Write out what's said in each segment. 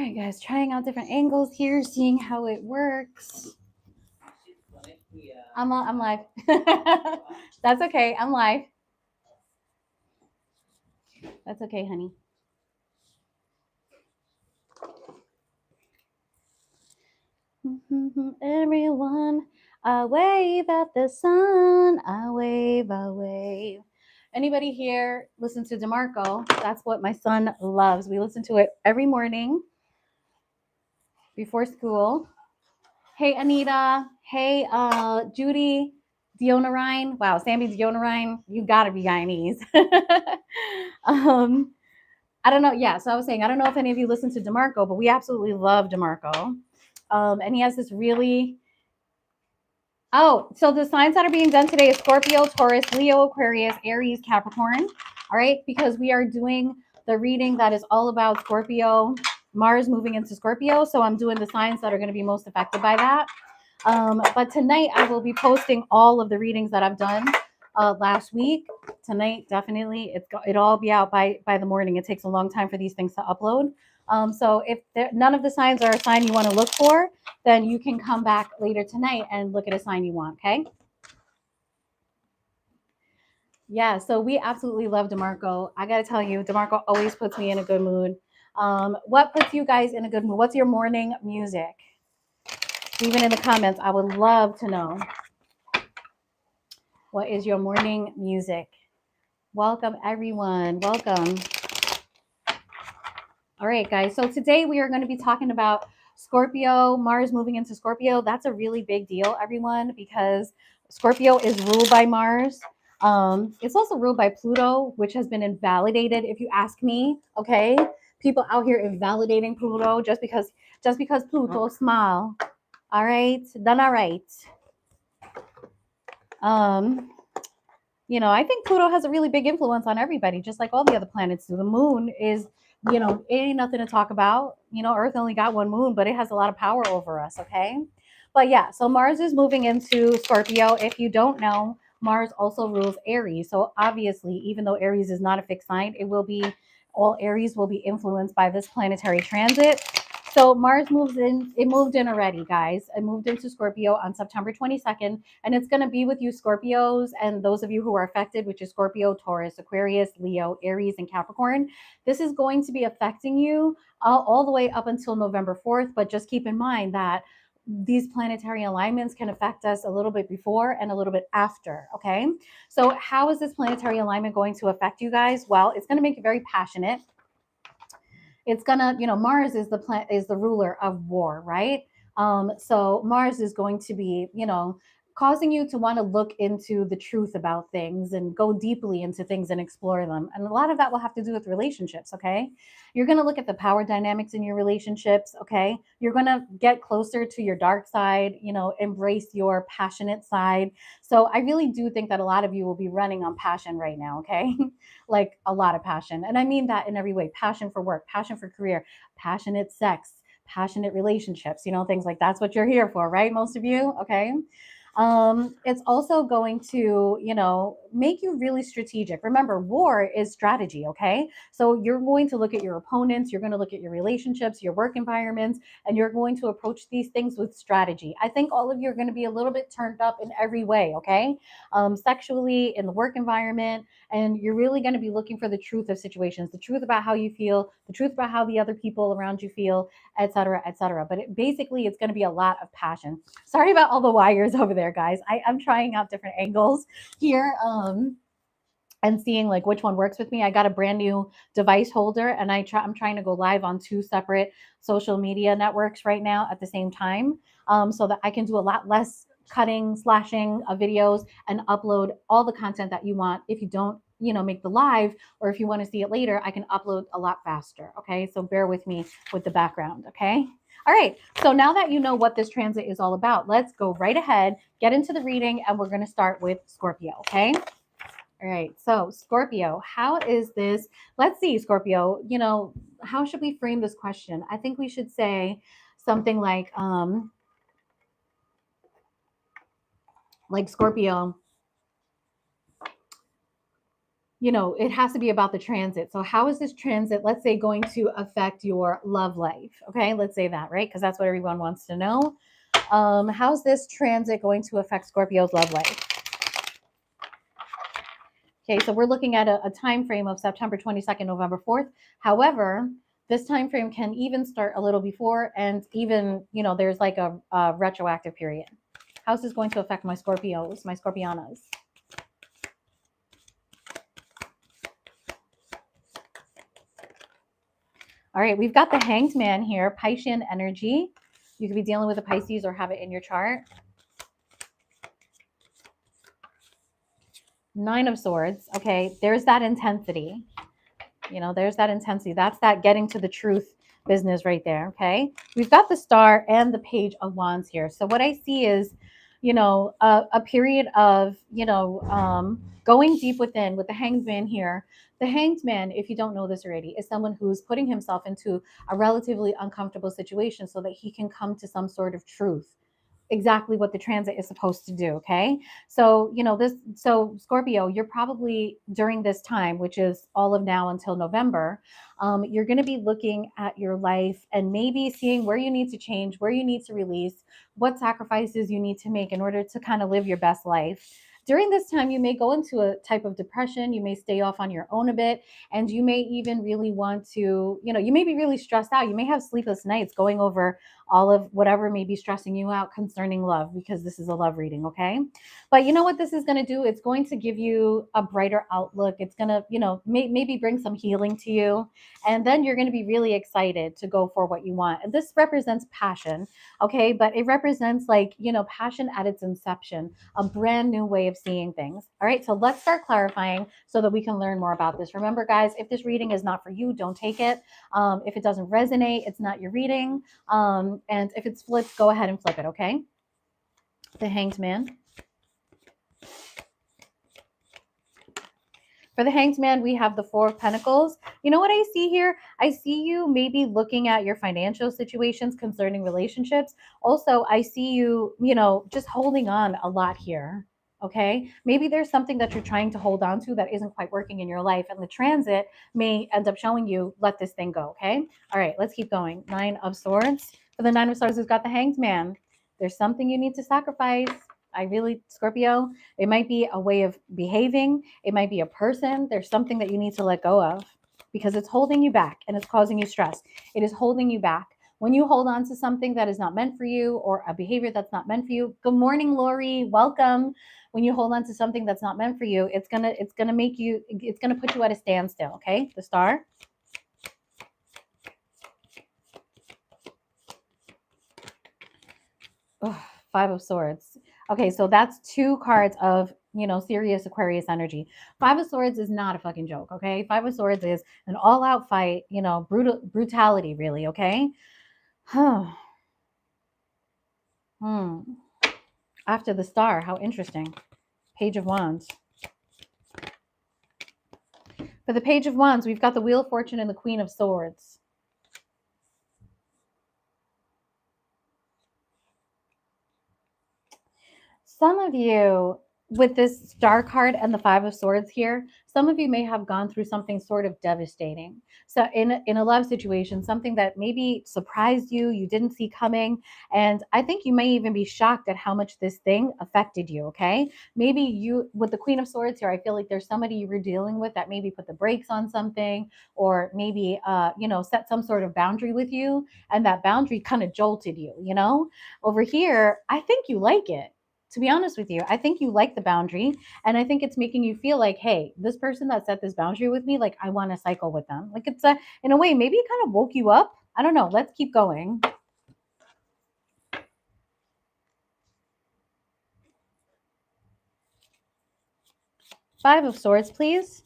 right, guys, trying out different angles here, seeing how it works. I'm live. That's okay. I'm live. That's okay, honey. Everyone, I wave at the sun. I wave, I wave. Anybody here listen to DeMarco? That's what my son loves. We listen to it every morning before school. Hey, Anita. Hey, Judy. Dionarine. Wow, Sammy Dionarine. You gotta be Guyanese. um, I don't know. Yeah, so I was saying, I don't know if any of you listen to DeMarco, but we absolutely love DeMarco. And he has this really. Oh, so the signs that are being done today is Scorpio, Taurus, Leo, Aquarius, Aries, Capricorn. All right, because we are doing the reading that is all about Scorpio, Mars moving into Scorpio. So I'm doing the signs that are going to be most affected by that. But tonight I will be posting all of the readings that I've done last week. Tonight, definitely, it'll all be out by the morning. It takes a long time for these things to upload. So if none of the signs are a sign you want to look for, then you can come back later tonight and look at a sign you want, okay? Yeah, so we absolutely love DeMarco. I got to tell you, DeMarco always puts me in a good mood. What puts you guys in a good mood? What's your morning music? Even in the comments, I would love to know. What is your morning music? Welcome, everyone. Welcome. All right, guys. So today we are going to be talking about Scorpio, Mars moving into Scorpio. That's a really big deal, everyone, because Scorpio is ruled by Mars. It's also ruled by Pluto, which has been invalidated, if you ask me. Okay, people out here invalidating Pluto just because Pluto smile. All right, done all right. I think Pluto has a really big influence on everybody, just like all the other planets do. The moon is, it ain't nothing to talk about. Earth only got one moon, but it has a lot of power over us, okay? But yeah, so Mars is moving into Scorpio. If you don't know, Mars also rules Aries. So obviously, even though Aries is not a fixed sign, all Aries will be influenced by this planetary transit. So Mars moves in, it moved in already, guys. It moved into Scorpio on September 22nd, and it's going to be with you Scorpios and those of you who are affected, which is Scorpio, Taurus, Aquarius, Leo, Aries, and Capricorn. This is going to be affecting you all the way up until November 4th, but just keep in mind that these planetary alignments can affect us a little bit before and a little bit after, okay? So how is this planetary alignment going to affect you guys? Well, it's going to make you very passionate. It's gonna, Mars is the ruler of war, right? So Mars is going to be, causing you to want to look into the truth about things and go deeply into things and explore them. And a lot of that will have to do with relationships, okay? You're going to look at the power dynamics in your relationships, okay? You're going to get closer to your dark side, embrace your passionate side. So I really do think that a lot of you will be running on passion right now, okay? Like a lot of passion. And I mean that in every way. Passion for work, passion for career, passionate sex, passionate relationships, things like that's what you're here for, right? Most of you, okay? It's also going to, make you really strategic. Remember, war is strategy, okay? So you're going to look at your opponents, you're going to look at your relationships, your work environments, and you're going to approach these things with strategy. I think all of you are going to be a little bit turned up in every way, okay? Sexually, in the work environment, and you're really going to be looking for the truth of situations, the truth about how you feel, the truth about how the other people around you feel, etc., etc. But basically, it's going to be a lot of passion. Sorry about all the wires over there, guys. I'm trying out different angles here. And seeing like which one works with me. I got a brand new device holder, and I'm trying to go live on 2 separate social media networks right now at the same time, so that I can do a lot less cutting, slashing of videos and upload all the content that you want. If you don't, make the live, or if you want to see it later, I can upload a lot faster. Okay, so bear with me with the background. Okay. All right, so now that you know what this transit is all about, let's go right ahead, get into the reading, and we're going to start with Scorpio, okay? All right, so Scorpio, how is this? Let's see, Scorpio, how should we frame this question? I think we should say something like Scorpio, it has to be about the transit. So how is this transit, let's say, going to affect your love life? Okay, let's say that, right? Because that's what everyone wants to know. How's this transit going to affect Scorpio's love life? Okay, so we're looking at a time frame of September 22nd, November 4th. However, this time frame can even start a little before, and even, there's like a retroactive period. How's this going to affect my Scorpios, my Scorpianas? All right, we've got the Hanged Man here, Piscean energy. You could be dealing with a Pisces or have it in your chart. Nine of Swords. Okay, there's that intensity. There's that intensity. That's that getting to the truth business right there. Okay, we've got the Star and the Page of Wands here. So what I see is, a period of, going deep within with the Hanged Man here. The Hanged Man, if you don't know this already, is someone who's putting himself into a relatively uncomfortable situation so that he can come to some sort of truth, exactly what the transit is supposed to do. Okay, so Scorpio, you're probably during this time, which is all of now until November, you're going to be looking at your life and maybe seeing where you need to change, where you need to release, what sacrifices you need to make in order to kind of live your best life. During this time, you may go into a type of depression. You may stay off on your own a bit, and you may even really want to, you may be really stressed out. You may have sleepless nights going over all of whatever may be stressing you out concerning love, because this is a love reading. Okay, but you know what this is going to do? It's going to give you a brighter outlook. It's going to, maybe bring some healing to you, and then you're going to be really excited to go for what you want. And this represents passion. Okay, but it represents, like, passion at its inception, a brand new way of seeing things. All right, so let's start clarifying so that we can learn more about this. Remember, guys, if this reading is not for you, don't take it. If it doesn't resonate, it's not your reading. And if it's flipped, go ahead and flip it. Okay, the Hanged Man. For the Hanged Man, we have the Four of Pentacles. You know what I see here? I see you maybe looking at your financial situations concerning relationships. Also, I see you, just holding on a lot here. Okay, maybe there's something that you're trying to hold on to that isn't quite working in your life, and the transit may end up showing you, let this thing go. Okay, all right, let's keep going. Nine of Swords. For the Nine of Swords, we've got the Hanged Man. There's something you need to sacrifice. Scorpio, it might be a way of behaving. It might be a person. There's something that you need to let go of because it's holding you back and it's causing you stress. It is holding you back. When you hold on to something that is not meant for you, or a behavior that's not meant for you. Good morning, Lori. Welcome. When you hold on to something that's not meant for you, it's gonna put you at a standstill. Okay, the Star. Oh, Five of Swords. Okay, so that's two cards of, serious Aquarius energy. Five of Swords is not a fucking joke. Okay, Five of Swords is an all-out fight. Brutality, really. Okay. hmm. After the Star, how interesting. Page of Wands. For the Page of Wands, we've got the Wheel of Fortune and the Queen of Swords. Some of you, with this Star card and the Five of Swords here, some of you may have gone through something sort of devastating. So in a love situation, something that maybe surprised you, you didn't see coming. And I think you may even be shocked at how much this thing affected you. Okay, maybe you, with the Queen of Swords here, I feel like there's somebody you were dealing with that maybe put the brakes on something, or maybe set some sort of boundary with you, and that boundary kind of jolted you. Over here, I think you like it, to be honest with you. I think you like the boundary, and I think it's making you feel like, hey, this person that set this boundary with me, like, I want to cycle with them. Like, it's in a way, maybe it kind of woke you up. I don't know. Let's keep going. Five of Swords, please.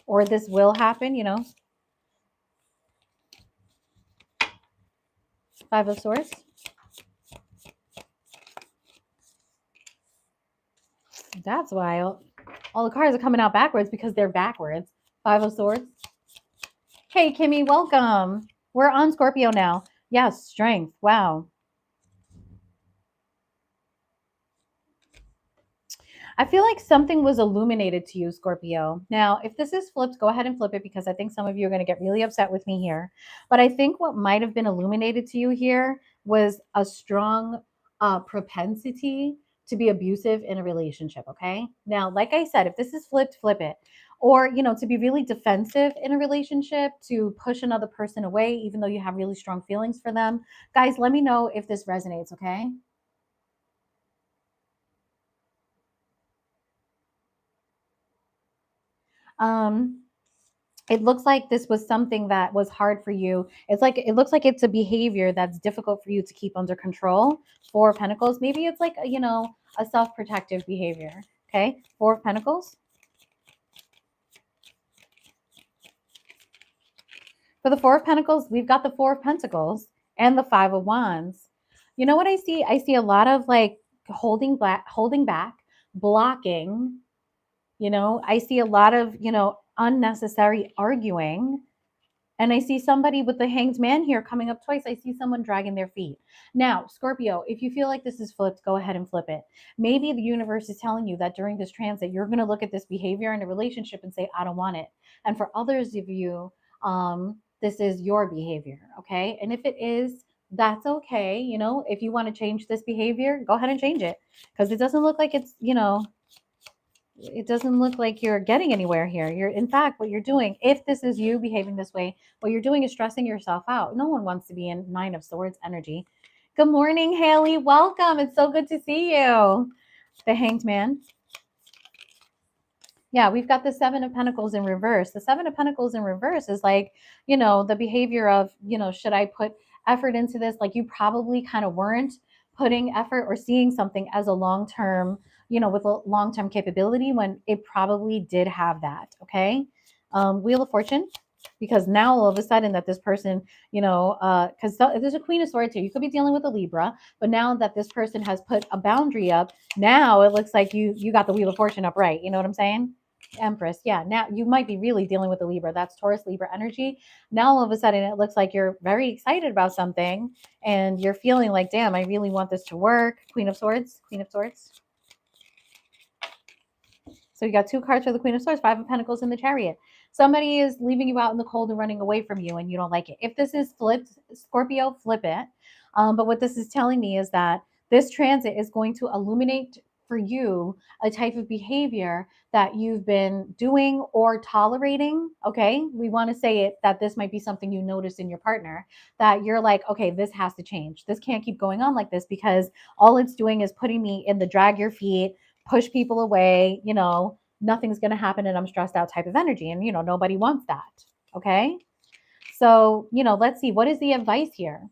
Or this will happen, Five of Swords. That's why all the cards are coming out backwards, because they're backwards. Five of Swords. Hey, Kimmy, welcome. We're on Scorpio now. Yes, strength. Wow. I feel like something was illuminated to you, Scorpio. Now, if this is flipped, go ahead and flip it because I think some of you are going to get really upset with me here. But I think what might have been illuminated to you here was a strong propensity to be abusive in a relationship. Okay. Now, like I said, if this is flipped, flip it. Or, to be really defensive in a relationship, to push another person away, even though you have really strong feelings for them. Guys, let me know if this resonates. Okay. Um, it looks like this was something that was hard for you. It looks like it's a behavior that's difficult for you to keep under control. Four of Pentacles. Maybe it's like a self-protective behavior. Okay, Four of Pentacles. For the Four of Pentacles, we've got the Four of Pentacles and the Five of Wands. You know what I see? I see a lot of like holding back, blocking. I see a lot of unnecessary arguing. And I see somebody with the hanged man here coming up twice. I see someone dragging their feet. Now, Scorpio, if you feel like this is flipped, go ahead and flip it. Maybe the universe is telling you that during this transit, you're going to look at this behavior in a relationship and say, I don't want it. And for others of you, this is your behavior. Okay. And if it is, that's okay. If you want to change this behavior, go ahead and change it because it doesn't look like it doesn't look like you're getting anywhere here. You're, in fact, what you're doing, if this is you behaving this way, what you're doing is stressing yourself out. No one wants to be in Nine of Swords energy. Good morning, Haley. Welcome. It's so good to see you. The Hanged Man. Yeah, we've got the Seven of Pentacles in reverse. The Seven of Pentacles in reverse is like, the behavior of, should I put effort into this? Like you probably kind of weren't putting effort or seeing something as a long term, with a long term capability when it probably did have that. Okay. Wheel of Fortune. Because now all of a sudden that this person, because there's a Queen of Swords here, you could be dealing with a Libra, but now that this person has put a boundary up, now it looks like you got the Wheel of Fortune up right. You know what I'm saying? Empress. Yeah. Now you might be really dealing with a Libra. That's Taurus Libra energy. Now all of a sudden it looks like you're very excited about something and you're feeling like, damn, I really want this to work. Queen of Swords. Queen of Swords. So you got two cards for the Queen of Swords, Five of Pentacles, and the Chariot. Somebody is leaving you out in the cold and running away from you and you don't like it. If this is flipped, Scorpio, flip it. But what this is telling me is that this transit is going to illuminate for you a type of behavior that you've been doing or tolerating. Okay. We want to say it that this might be something you notice in your partner that you're like, okay, this has to change. This can't keep going on like this because all it's doing is putting me in the drag your feet, push people away, nothing's going to happen and I'm stressed out type of energy. And, nobody wants that. Okay. So, let's see. What is the advice here?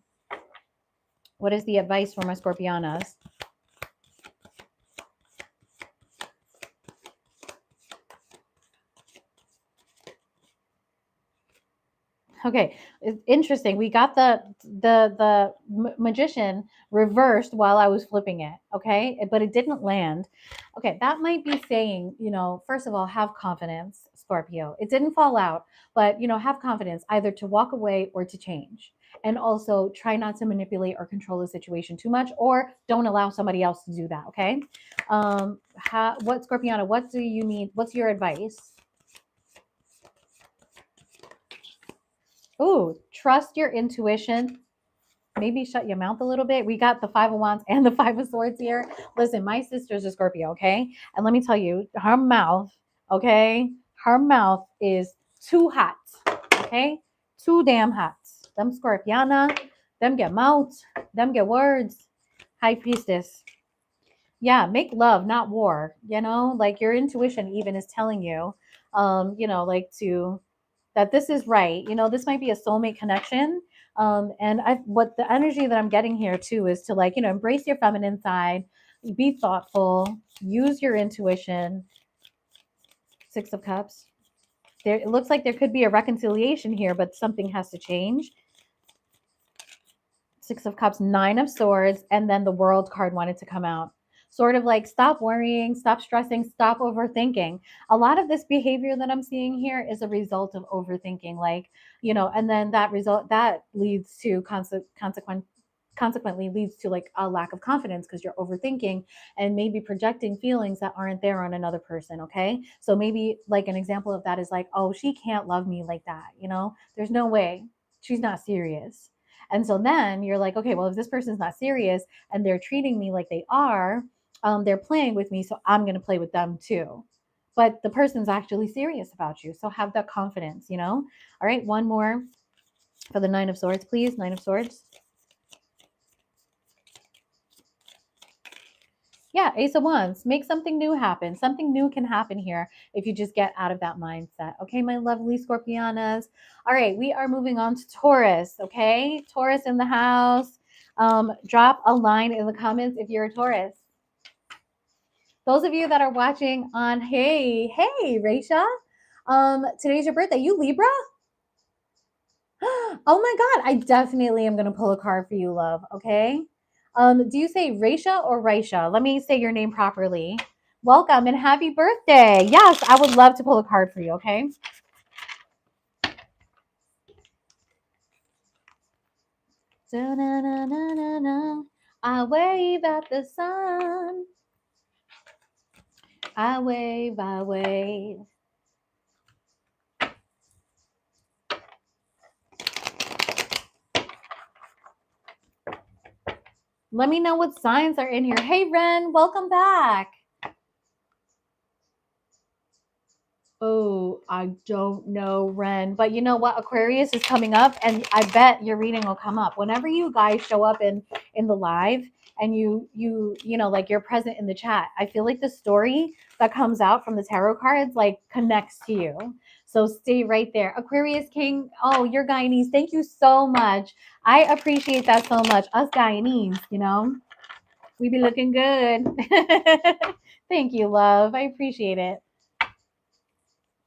What is the advice for my Scorpianas? Okay, it's interesting. We got the magician reversed while I was flipping it. Okay, but it didn't land. Okay, that might be saying, first of all, have confidence, Scorpio. It didn't fall out, but have confidence either to walk away or to change. And also try not to manipulate or control the situation too much, or don't allow somebody else to do that. Okay, what Scorpiana? What do you need? What's your advice? Ooh, trust your intuition. Maybe shut your mouth a little bit. We got the Five of Wands and the Five of Swords here. Listen, my sister's a Scorpio, okay? And let me tell you, her mouth, okay? Her mouth is too hot, okay? Too damn hot. Them Scorpiana, them get mouth, them get words. High Priestess. Yeah, make love, not war. Like your intuition even is telling you, like to that this is right. This might be a soulmate connection. And what the energy that I'm getting here too is to like, embrace your feminine side, be thoughtful, use your intuition. Six of Cups. There, it looks like there could be a reconciliation here, but something has to change. Six of Cups, Nine of Swords, and then the World card wanted to come out. Sort of like stop worrying, stop stressing, stop overthinking. A lot of this behavior that I'm seeing here is a result of overthinking, like, and then that leads to consequently leads to like a lack of confidence because you're overthinking and maybe projecting feelings that aren't there on another person. Okay. So maybe like an example of that is like, oh, she can't love me like that. There's no way, she's not serious. And so then you're like, okay, well, if this person's not serious and they're treating me like they are, they're playing with me. So I'm going to play with them too. But the person's actually serious about you. So have that confidence. All right. One more for the Nine of Swords, please. Nine of Swords. Yeah, Ace of Wands. Make something new happen. Something new can happen here if you just get out of that mindset. Okay, my lovely Scorpianas. All right, we are moving on to Taurus. Okay, Taurus in the house. Drop a line in the comments if you're a Taurus. Those of you that are watching on, hey, Raisha. Today's your birthday. You Libra? Oh my God, I definitely am going to pull a card for you, love. Okay. Do you say Raisha or Raisha? Let me say your name properly. Welcome and happy birthday. Yes, I would love to pull a card for you. Okay. I wave at the sun. I wave, I wave. Let me know what signs are in here. Hey, Ren, welcome back. Oh, I don't know, Ren. But you know what? Aquarius is coming up, and I bet your reading will come up. Whenever you guys show up in the live and like you're present in the chat, I feel like the story that comes out from the tarot cards like connects to you. So stay right there. Aquarius King, oh, you're Guyanese. Thank you so much. I appreciate that so much. Us Guyanese, we be looking good. Thank you, love. I appreciate it.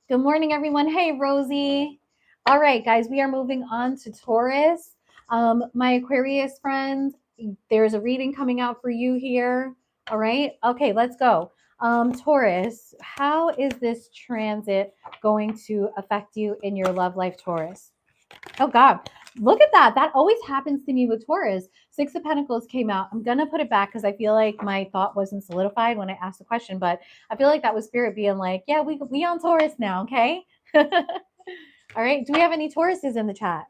Good morning, everyone. Hey, Rosie. All right, guys, we are moving on to Taurus. My Aquarius friends, there's a reading coming out for you here. All right. Okay, let's go. Taurus, how is this transit going to affect you in your love life, Taurus? Oh God, look at that. That always happens to me with Taurus. Six of Pentacles came out. I'm going to put it back because I feel like my thought wasn't solidified when I asked the question, but I feel like that was spirit being like, yeah, we on Taurus now. Okay. All right. Do we have any Tauruses in the chat?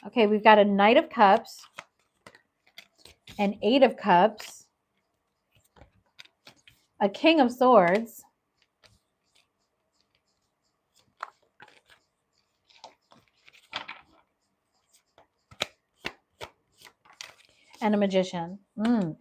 Okay. We've got a Knight of Cups, an Eight of Cups, a King of Swords, and a Magician.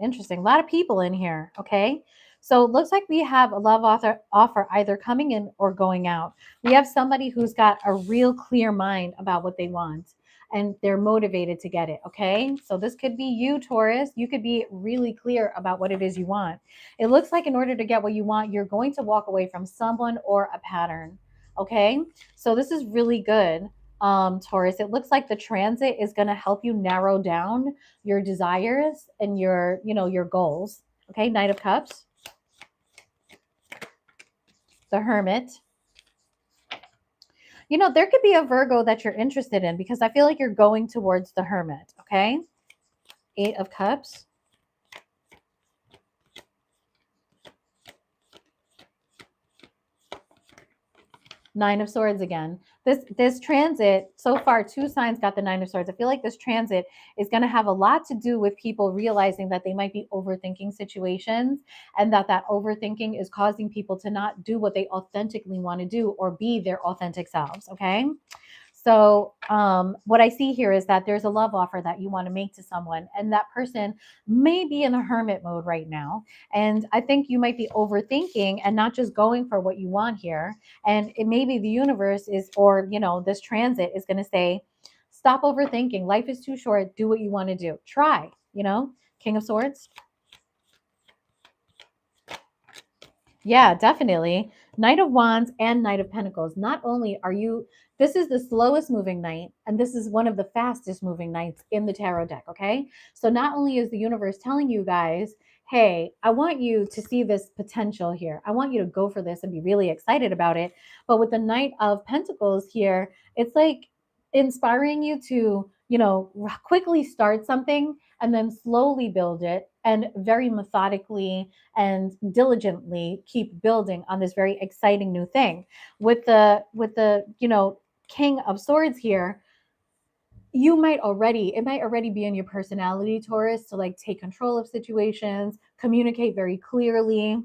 Interesting. A lot of people in here. Okay. So it looks like we have a love offer either coming in or going out. We have somebody who's got a real clear mind about what they want and they're motivated to get it. Okay. So this could be you, Taurus. You could be really clear about what it is you want. It looks like in order to get what you want, you're going to walk away from someone or a pattern. Okay. So this is really good. Taurus, it looks like the transit is going to help you narrow down your desires and your goals. Okay, Knight of Cups, the Hermit. There could be a Virgo that you're interested in because I feel like you're going towards the Hermit. Okay, Eight of Cups, Nine of Swords again. This transit, so far, two signs got the Nine of Swords. I feel like this transit is going to have a lot to do with people realizing that they might be overthinking situations and that overthinking is causing people to not do what they authentically want to do or be their authentic selves, okay? So what I see here is that there's a love offer that you want to make to someone, and that person may be in a hermit mode right now. And I think you might be overthinking and not just going for what you want here. And it may be the universe is, or, this transit is going to say, stop overthinking. Life is too short. Do what you want to do. Try, King of Swords. Yeah, definitely. Knight of Wands and Knight of Pentacles. Not only are you, this is the slowest moving knight, and this is one of the fastest moving knights in the tarot deck, okay? So not only is the universe telling you guys, hey, I want you to see this potential here. I want you to go for this and be really excited about it. But with the Knight of Pentacles here, it's like inspiring you to, quickly start something and then slowly build it and very methodically and diligently keep building on this very exciting new thing. With the King of Swords here, it might already be in your personality, Taurus, to like take control of situations, communicate very clearly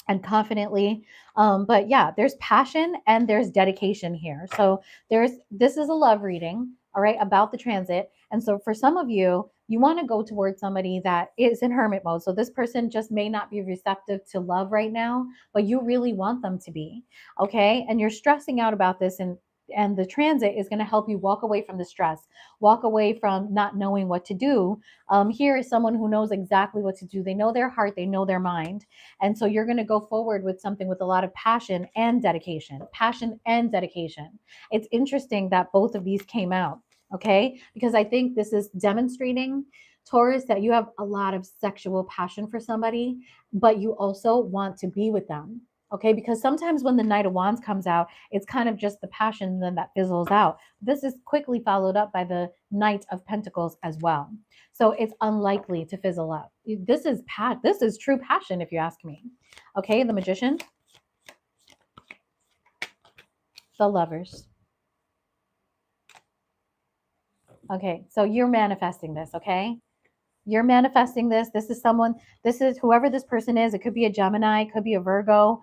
and confidently. But yeah, there's passion and there's dedication here. So this is a love reading, all right, about the transit. And so for some of you, you want to go towards somebody that is in hermit mode. So this person just may not be receptive to love right now, but you really want them to be. Okay. And you're stressing out about this, and the transit is going to help you walk away from the stress, walk away from not knowing what to do. Here is someone who knows exactly what to do. They know their heart, they know their mind. And so you're going to go forward with something with a lot of passion and dedication. Passion and dedication. It's interesting that both of these came out, okay? Because I think this is demonstrating, Taurus, that you have a lot of sexual passion for somebody, but you also want to be with them. Okay, because sometimes when the Knight of Wands comes out, it's kind of just the passion then that fizzles out. This is quickly followed up by the Knight of Pentacles as well. So it's unlikely to fizzle out. This is true passion, if you ask me. Okay, the Magician, the Lovers. Okay, so you're manifesting this, okay? You're manifesting this. This is whoever this person is. It could be a Gemini, it could be a Virgo.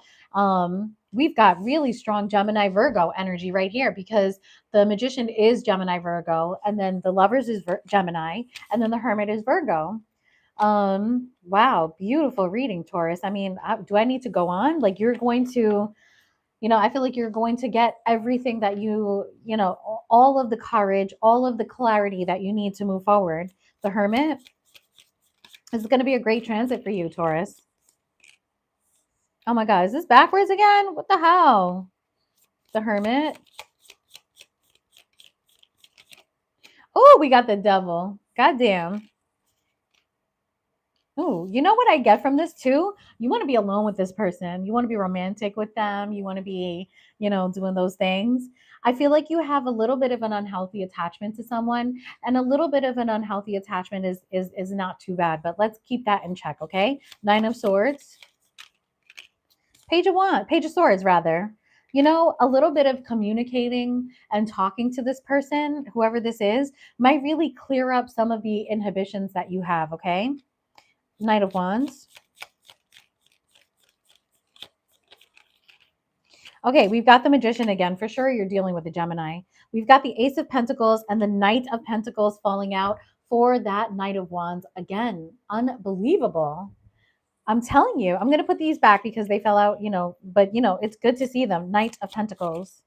We've got really strong Gemini Virgo energy right here because the Magician is Gemini Virgo, and then the Lovers is Gemini, and then the Hermit is Virgo. Wow, beautiful reading, Taurus. I mean, do I need to go on? Like you're going to, I feel like you're going to get everything that all of the courage, all of the clarity that you need to move forward. The Hermit is going to be a great transit for you, Taurus. Oh my God, is this backwards again? What the hell? The Hermit. Oh, we got the Devil. Goddamn. Oh, you know what I get from this too? You want to be alone with this person. You want to be romantic with them. You want to be, doing those things. I feel like you have a little bit of an unhealthy attachment to someone, and a little bit of an unhealthy attachment is not too bad. But let's keep that in check, okay? Nine of Swords, Page of Swords, rather. A little bit of communicating and talking to this person, whoever this is, might really clear up some of the inhibitions that you have, okay? Knight of Wands. Okay, we've got the Magician again. For sure, you're dealing with the Gemini. We've got the Ace of Pentacles and the Knight of Pentacles falling out for that Knight of Wands. Again, unbelievable. I'm telling you, I'm going to put these back because they fell out, but, it's good to see them. Knight of Pentacles.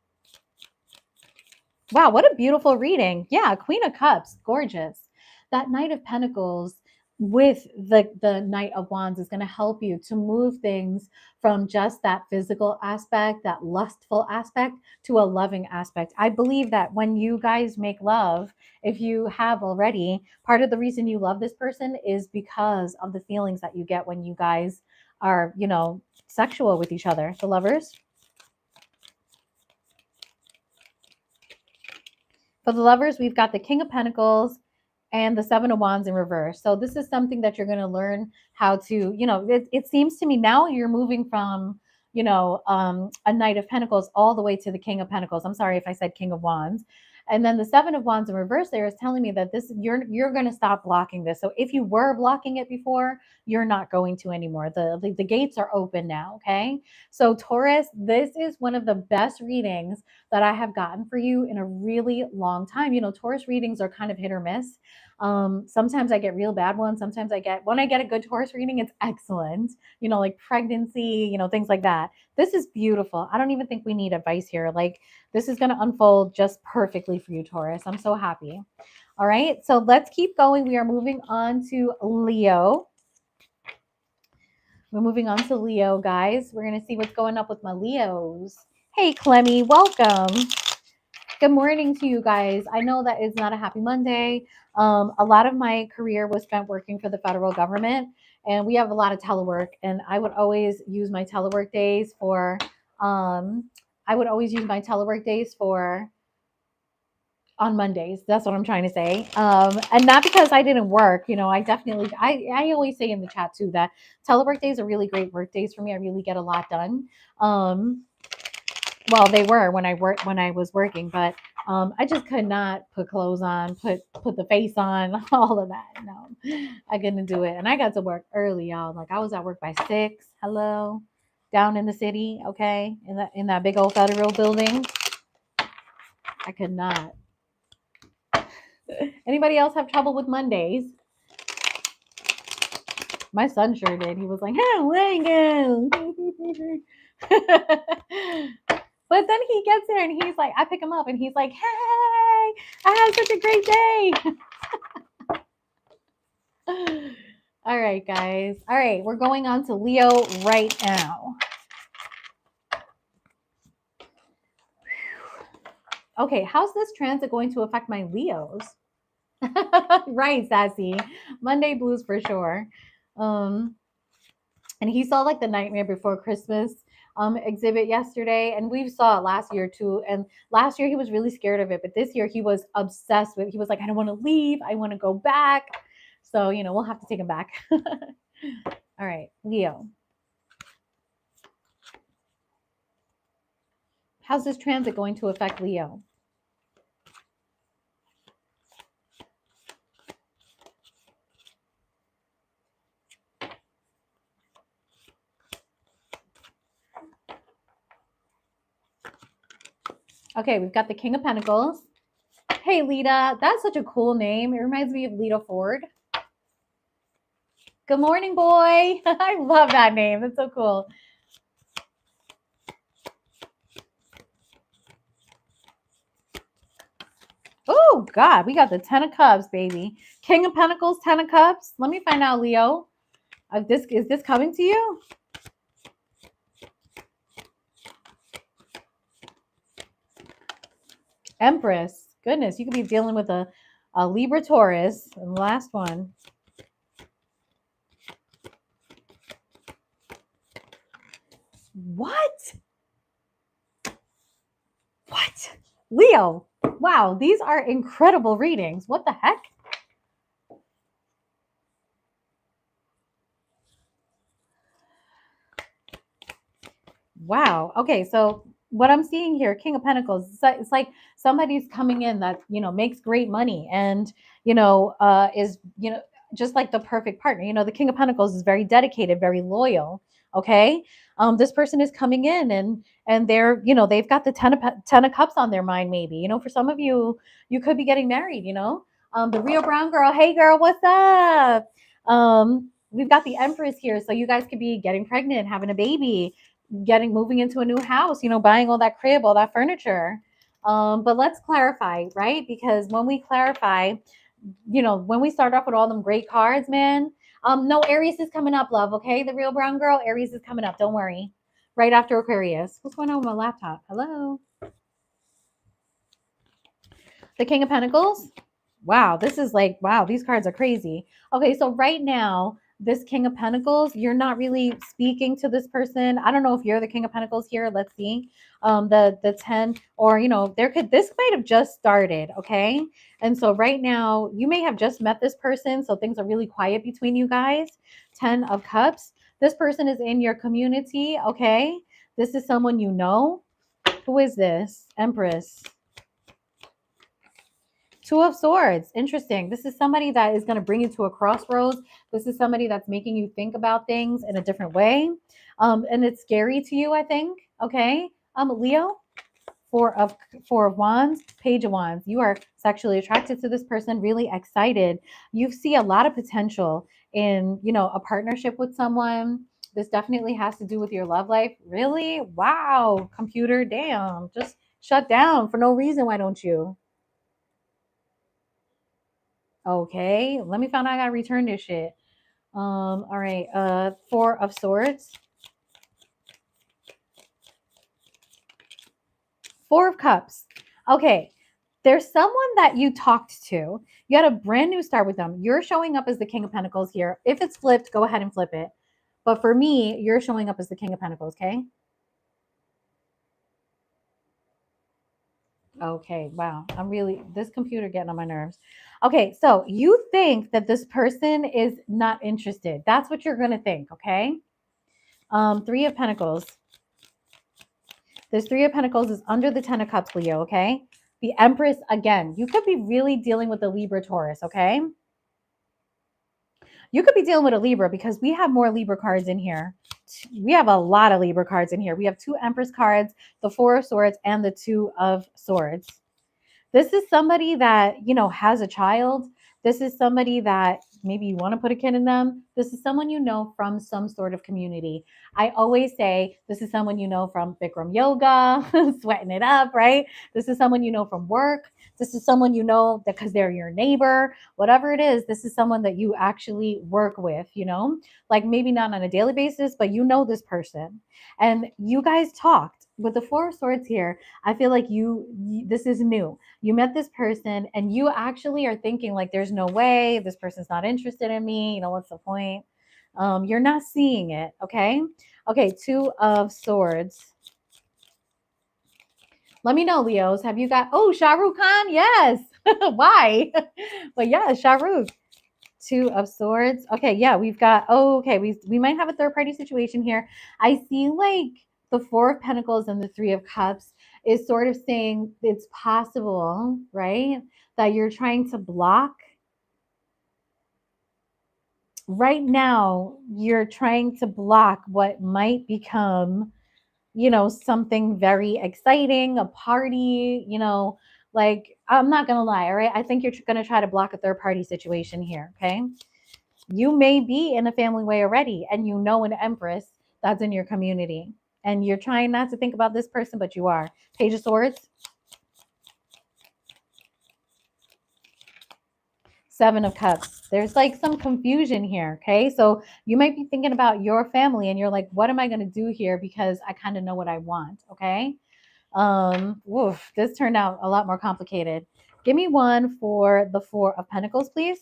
Wow, what a beautiful reading. Yeah, Queen of Cups, gorgeous. That Knight of Pentacles with the Knight of Wands is going to help you to move things from just that physical aspect, that lustful aspect, to a loving aspect. I believe that when you guys make love, if you have already, part of the reason you love this person is because of the feelings that you get when you guys are, sexual with each other. The Lovers. For the Lovers, we've got the King of Pentacles and the Seven of Wands in reverse. So this is something that you're going to learn how to, it seems to me now you're moving from, a Knight of Pentacles all the way to the King of Pentacles. I'm sorry if I said King of Wands. And then the Seven of Wands in reverse there is telling me that you're going to stop blocking this. So if you were blocking it before, you're not going to anymore. The gates are open now, okay? So Taurus, this is one of the best readings that I have gotten for you in a really long time. Taurus readings are kind of hit or miss. Sometimes I get real bad ones. Sometimes when I get a good Taurus reading, it's excellent, like pregnancy, things like that. This is beautiful. I don't even think we need advice here. Like this is going to unfold just perfectly for you, Taurus. I'm so happy. All right. So let's keep going. We are moving on to Leo. We're moving on to Leo, guys. We're going to see what's going up with my Leos. Hey, Clemmy, welcome. Good morning to you guys. I know that it's not a happy Monday. A lot of my career was spent working for the federal government, and we have a lot of telework. And I would always use my telework days for. I would always use my telework days for on Mondays. That's what I'm trying to say. And not because I didn't work. I definitely. I always say in the chat too that telework days are really great work days for me. I really get a lot done. Well, they were when I was working, but I just could not put clothes on, put the face on, all of that. No, I couldn't do it, and I got to work early, y'all. Like I was at work by 6. Hello, down in the city, okay, in that big old federal building. I could not. Anybody else have trouble with Mondays? My son sure did. He was like, "Hey, Lego." But then he gets there and he's like, I pick him up and he's like, "Hey, I had such a great day." All right, guys. All right, we're going on to Leo right now. Okay, how's this transit going to affect my Leos? Right, Sassy. Monday blues for sure. And he saw like the Nightmare Before Christmas exhibit yesterday, and we saw it last year too. And last year he was really scared of it, but this year he was obsessed with. He was like, "I don't want to leave. I want to go back." So we'll have to take him back. All right, Leo. How's this transit going to affect Leo? Okay, we've got the King of Pentacles. Hey, Lita. That's such a cool name. It reminds me of Lita Ford. Good morning, boy. I love that name. That's so cool. Oh, God. We got the 10 of Cups, baby. King of Pentacles, 10 of Cups. Let me find out, Leo. Is this coming to you? Empress. Goodness, you could be dealing with a Libra Taurus. And the last one. What? What? Leo. Wow, these are incredible readings. What the heck? Wow. Okay, so what I'm seeing here, King of Pentacles, it's like somebody's coming in that, makes great money and, is, just like the perfect partner. The King of Pentacles is very dedicated, very loyal. Okay. This person is coming in and they're, they've got the 10 of Cups on their mind, maybe. For some of you, you could be getting married, the Rio Brown girl. Hey girl, what's up? We've got the Empress here. So you guys could be getting pregnant, having a baby, moving into a new house, buying all that crib, all that furniture. But let's clarify, right? Because when we clarify, when we start off with all them great cards, man, no, Aries is coming up, love. Okay. The Real Brown Girl, Aries is coming up. Don't worry. Right after Aquarius. What's going on with my laptop? Hello. The King of Pentacles. Wow. This is like, wow, these cards are crazy. Okay. So right now, this King of Pentacles, you're not really speaking to this person. I don't know if you're the King of Pentacles here. Let's see. The 10, or this might have just started, okay? And so right now, you may have just met this person, so things are really quiet between you guys. 10 of Cups. This person is in your community, okay? This is someone you know. Who is this? Empress. 2 of Swords. Interesting. This is somebody that is going to bring you to a crossroads. This is somebody that's making you think about things in a different way. And it's scary to you, I think. Okay. Leo, 4 of Wands, Page of Wands. You are sexually attracted to this person, really excited. You see a lot of potential in, a partnership with someone. This definitely has to do with your love life. Really? Wow. Computer, damn. Just shut down for no reason. Why don't you? Okay, let me find out. I gotta return this shit. All right. Four of Swords. Four of Cups. Okay. There's someone that you talked to. You had a brand new start with them. You're showing up as the King of Pentacles here. If it's flipped, go ahead and flip it. But for me, you're showing up as the King of Pentacles, okay? Okay, wow. This computer getting on my nerves. Okay, so you think that this person is not interested. That's what you're going to think, okay? Three of Pentacles. This Three of Pentacles is under the Ten of Cups, Leo, okay? The Empress, again, you could be really dealing with the Libra Taurus, okay? You could be dealing with a Libra because we have more Libra cards in here. We have a lot of Libra cards in here. We have two Empress cards, the Four of Swords, and the Two of Swords. This is somebody that, has a child. This is somebody that maybe you want to put a kid in them. This is someone you know from some sort of community. I always say this is someone you know from Bikram yoga, sweating it up, right? This is someone you know from work. This is someone you know that because they're your neighbor, whatever it is, this is someone that you actually work with, like maybe not on a daily basis, but you know this person. And you guys talked with the Four of Swords here. I feel like this is new. You met this person and you actually are thinking like there's no way this person's not interested in me, what's the point? You're not seeing it. Okay, Two of Swords. Let me know, Leos. Have you got Shah Rukh Khan? Yes. Why? But yeah, Shah Rukh. Two of Swords. Okay, yeah, we've got okay, we might have a third party situation here. I see like the Four of Pentacles and the Three of Cups is sort of saying it's possible, right? That you're trying to block. Right now, you're trying to block what might become, something very exciting, a party, like I'm not going to lie, all right? I think you're going to try to block a third party situation here, okay? You may be in a family way already and you know an Empress that's in your community and you're trying not to think about this person, but you are. Page of Swords. Seven of Cups. There's like some confusion here, okay? So you might be thinking about your family and you're like, what am I going to do here? Because I kind of know what I want, okay? This turned out a lot more complicated. Give me one for the Four of Pentacles, please.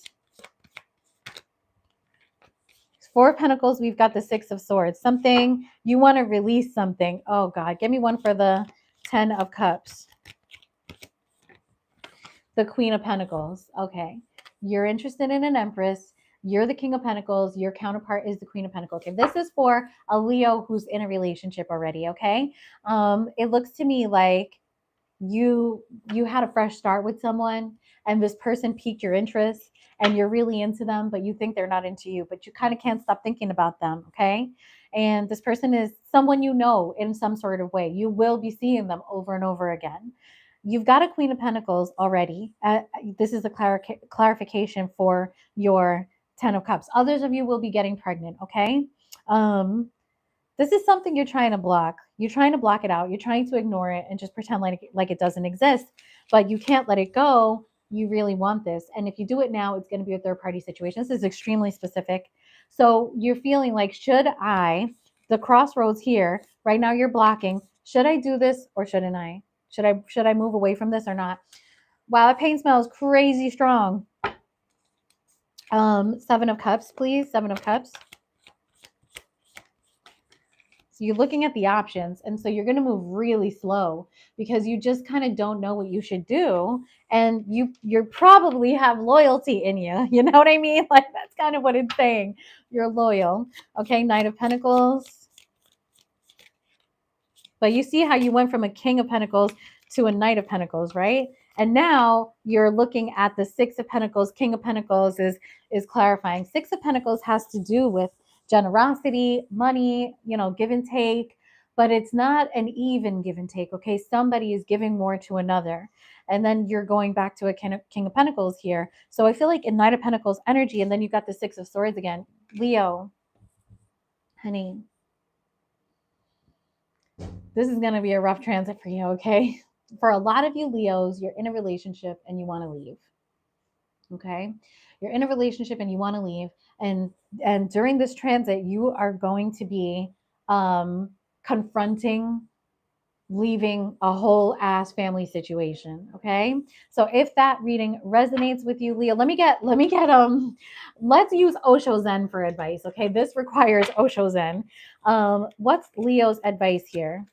Four of Pentacles, we've got the Six of Swords. Something, you want to release something. Oh, God. Give me one for the Ten of Cups. The Queen of Pentacles. Okay. You're interested in an Empress. You're the King of Pentacles. Your counterpart is the Queen of Pentacles. Okay. This is for a Leo who's in a relationship already. Okay. It looks to me like you had a fresh start with someone and this person piqued your interest and you're really into them, but you think they're not into you, but you kind of can't stop thinking about them. Okay. And this person is someone you know in some sort of way. You will be seeing them over and over again. You've got a Queen of Pentacles already. This is a clarification for your Ten of Cups. Others of you will be getting pregnant. Okay. Um, this is something you're trying to block. You're trying to block it out. You're trying to ignore it and just pretend like it doesn't exist, but you can't let it go. You really want this. And if you do it now, it's going to be a third party situation. This is extremely specific. So you're feeling like, the crossroads here, right now you're blocking, should I do this or shouldn't I? Should I move away from this or not? Wow, that pain smells crazy strong. Seven of Cups, please. Seven of Cups. So you're looking at the options. And so you're going to move really slow because you just kind of don't know what you should do. And you probably have loyalty in you. You know what I mean? Like that's kind of what it's saying. You're loyal. Okay. Knight of Pentacles. But you see how you went from a King of Pentacles to a Knight of Pentacles, right? And now you're looking at the Six of Pentacles. King of Pentacles is clarifying. Six of Pentacles has to do with generosity, money, give and take, but it's not an even give and take. Okay, somebody is giving more to another, and then you're going back to a King of Pentacles here. So I feel like in Knight of Pentacles energy, and then you got the Six of Swords again. Leo, honey, this is going to be a rough transit for you. Okay, for a lot of you Leos, you're in a relationship and you want to leave. Okay. You're in a relationship and you want to leave. And during this transit, you are going to be confronting leaving a whole ass family situation. Okay. So if that reading resonates with you, Leo, let's use Osho Zen for advice. Okay. This requires Osho Zen. What's Leo's advice here?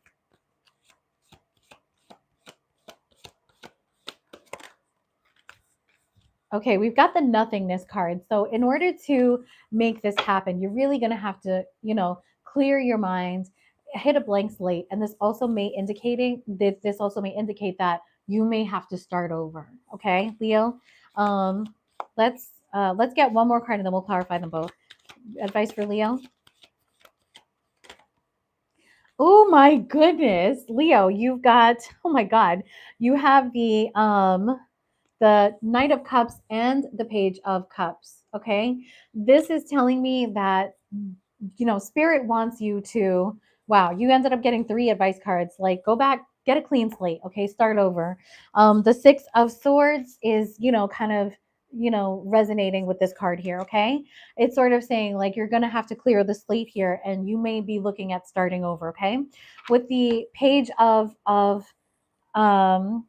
Okay, we've got the nothingness card. So in order to make this happen, you're really going to have to, clear your mind, hit a blank slate, and this also may indicate that you may have to start over. Okay, Leo. Um, let's get one more card and then we'll clarify them both. Advice for Leo. Oh my goodness, Leo, you've got. Oh my God, you have the Knight of Cups and the Page of Cups. Okay. This is telling me that, Spirit wants you to, wow, you ended up getting 3 advice cards. Like, go back, get a clean slate. Okay. Start over. The Six of Swords is, kind of, resonating with this card here. Okay. It's sort of saying like you're going to have to clear the slate here and you may be looking at starting over. Okay. With the um,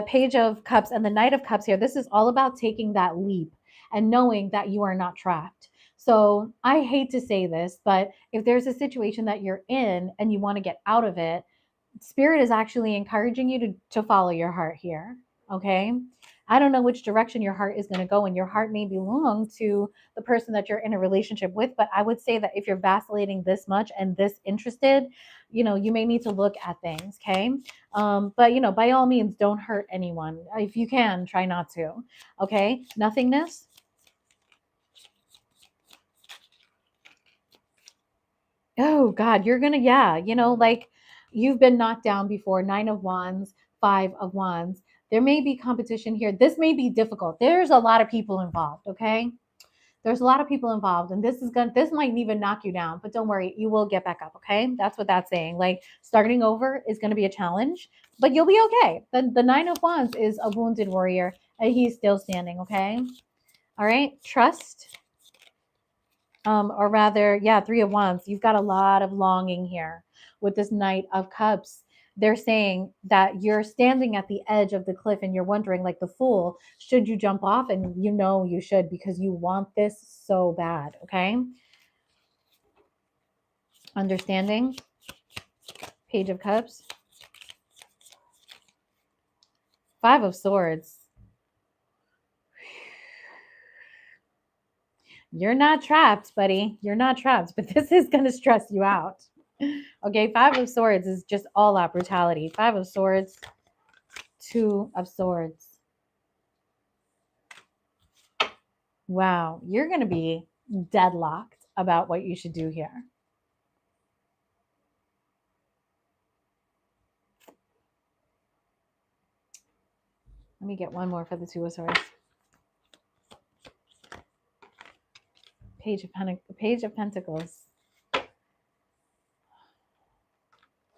Page of Cups and the Knight of Cups here, this is all about taking that leap and knowing that you are not trapped. So I hate to say this, but if there's a situation that you're in and you want to get out of it, Spirit is actually encouraging you to follow your heart here. Okay. I don't know which direction your heart is going to go, and your heart may belong to the person that you're in a relationship with. But I would say that if you're vacillating this much and this interested, you may need to look at things. Okay. But, by all means, don't hurt anyone. If you can, try not to. Okay. Nothingness. Oh God, you're gonna, yeah, like you've been knocked down before. 9 of Wands, 5 of Wands. There may be competition here. This may be difficult. There's a lot of people involved. Okay, there's a lot of people involved, and this might even knock you down. But don't worry, you will get back up. Okay, that's what that's saying. Like starting over is going to be a challenge, but you'll be okay. The 9 of Wands is a wounded warrior, and he's still standing. Okay, all right. Trust. Or rather, yeah, 3 of Wands. You've got a lot of longing here with this Knight of Cups. They're saying that you're standing at the edge of the cliff and you're wondering, like the fool, should you jump off? And you should because you want this so bad. Okay. Understanding. Page of Cups. 5 of Swords. You're not trapped, buddy. You're not trapped, but this is going to stress you out. Okay, 5 of Swords is just all out brutality. 5 of Swords, 2 of Swords. Wow, you're going to be deadlocked about what you should do here. Let me get one more for the 2 of Swords. Page of Pentacles.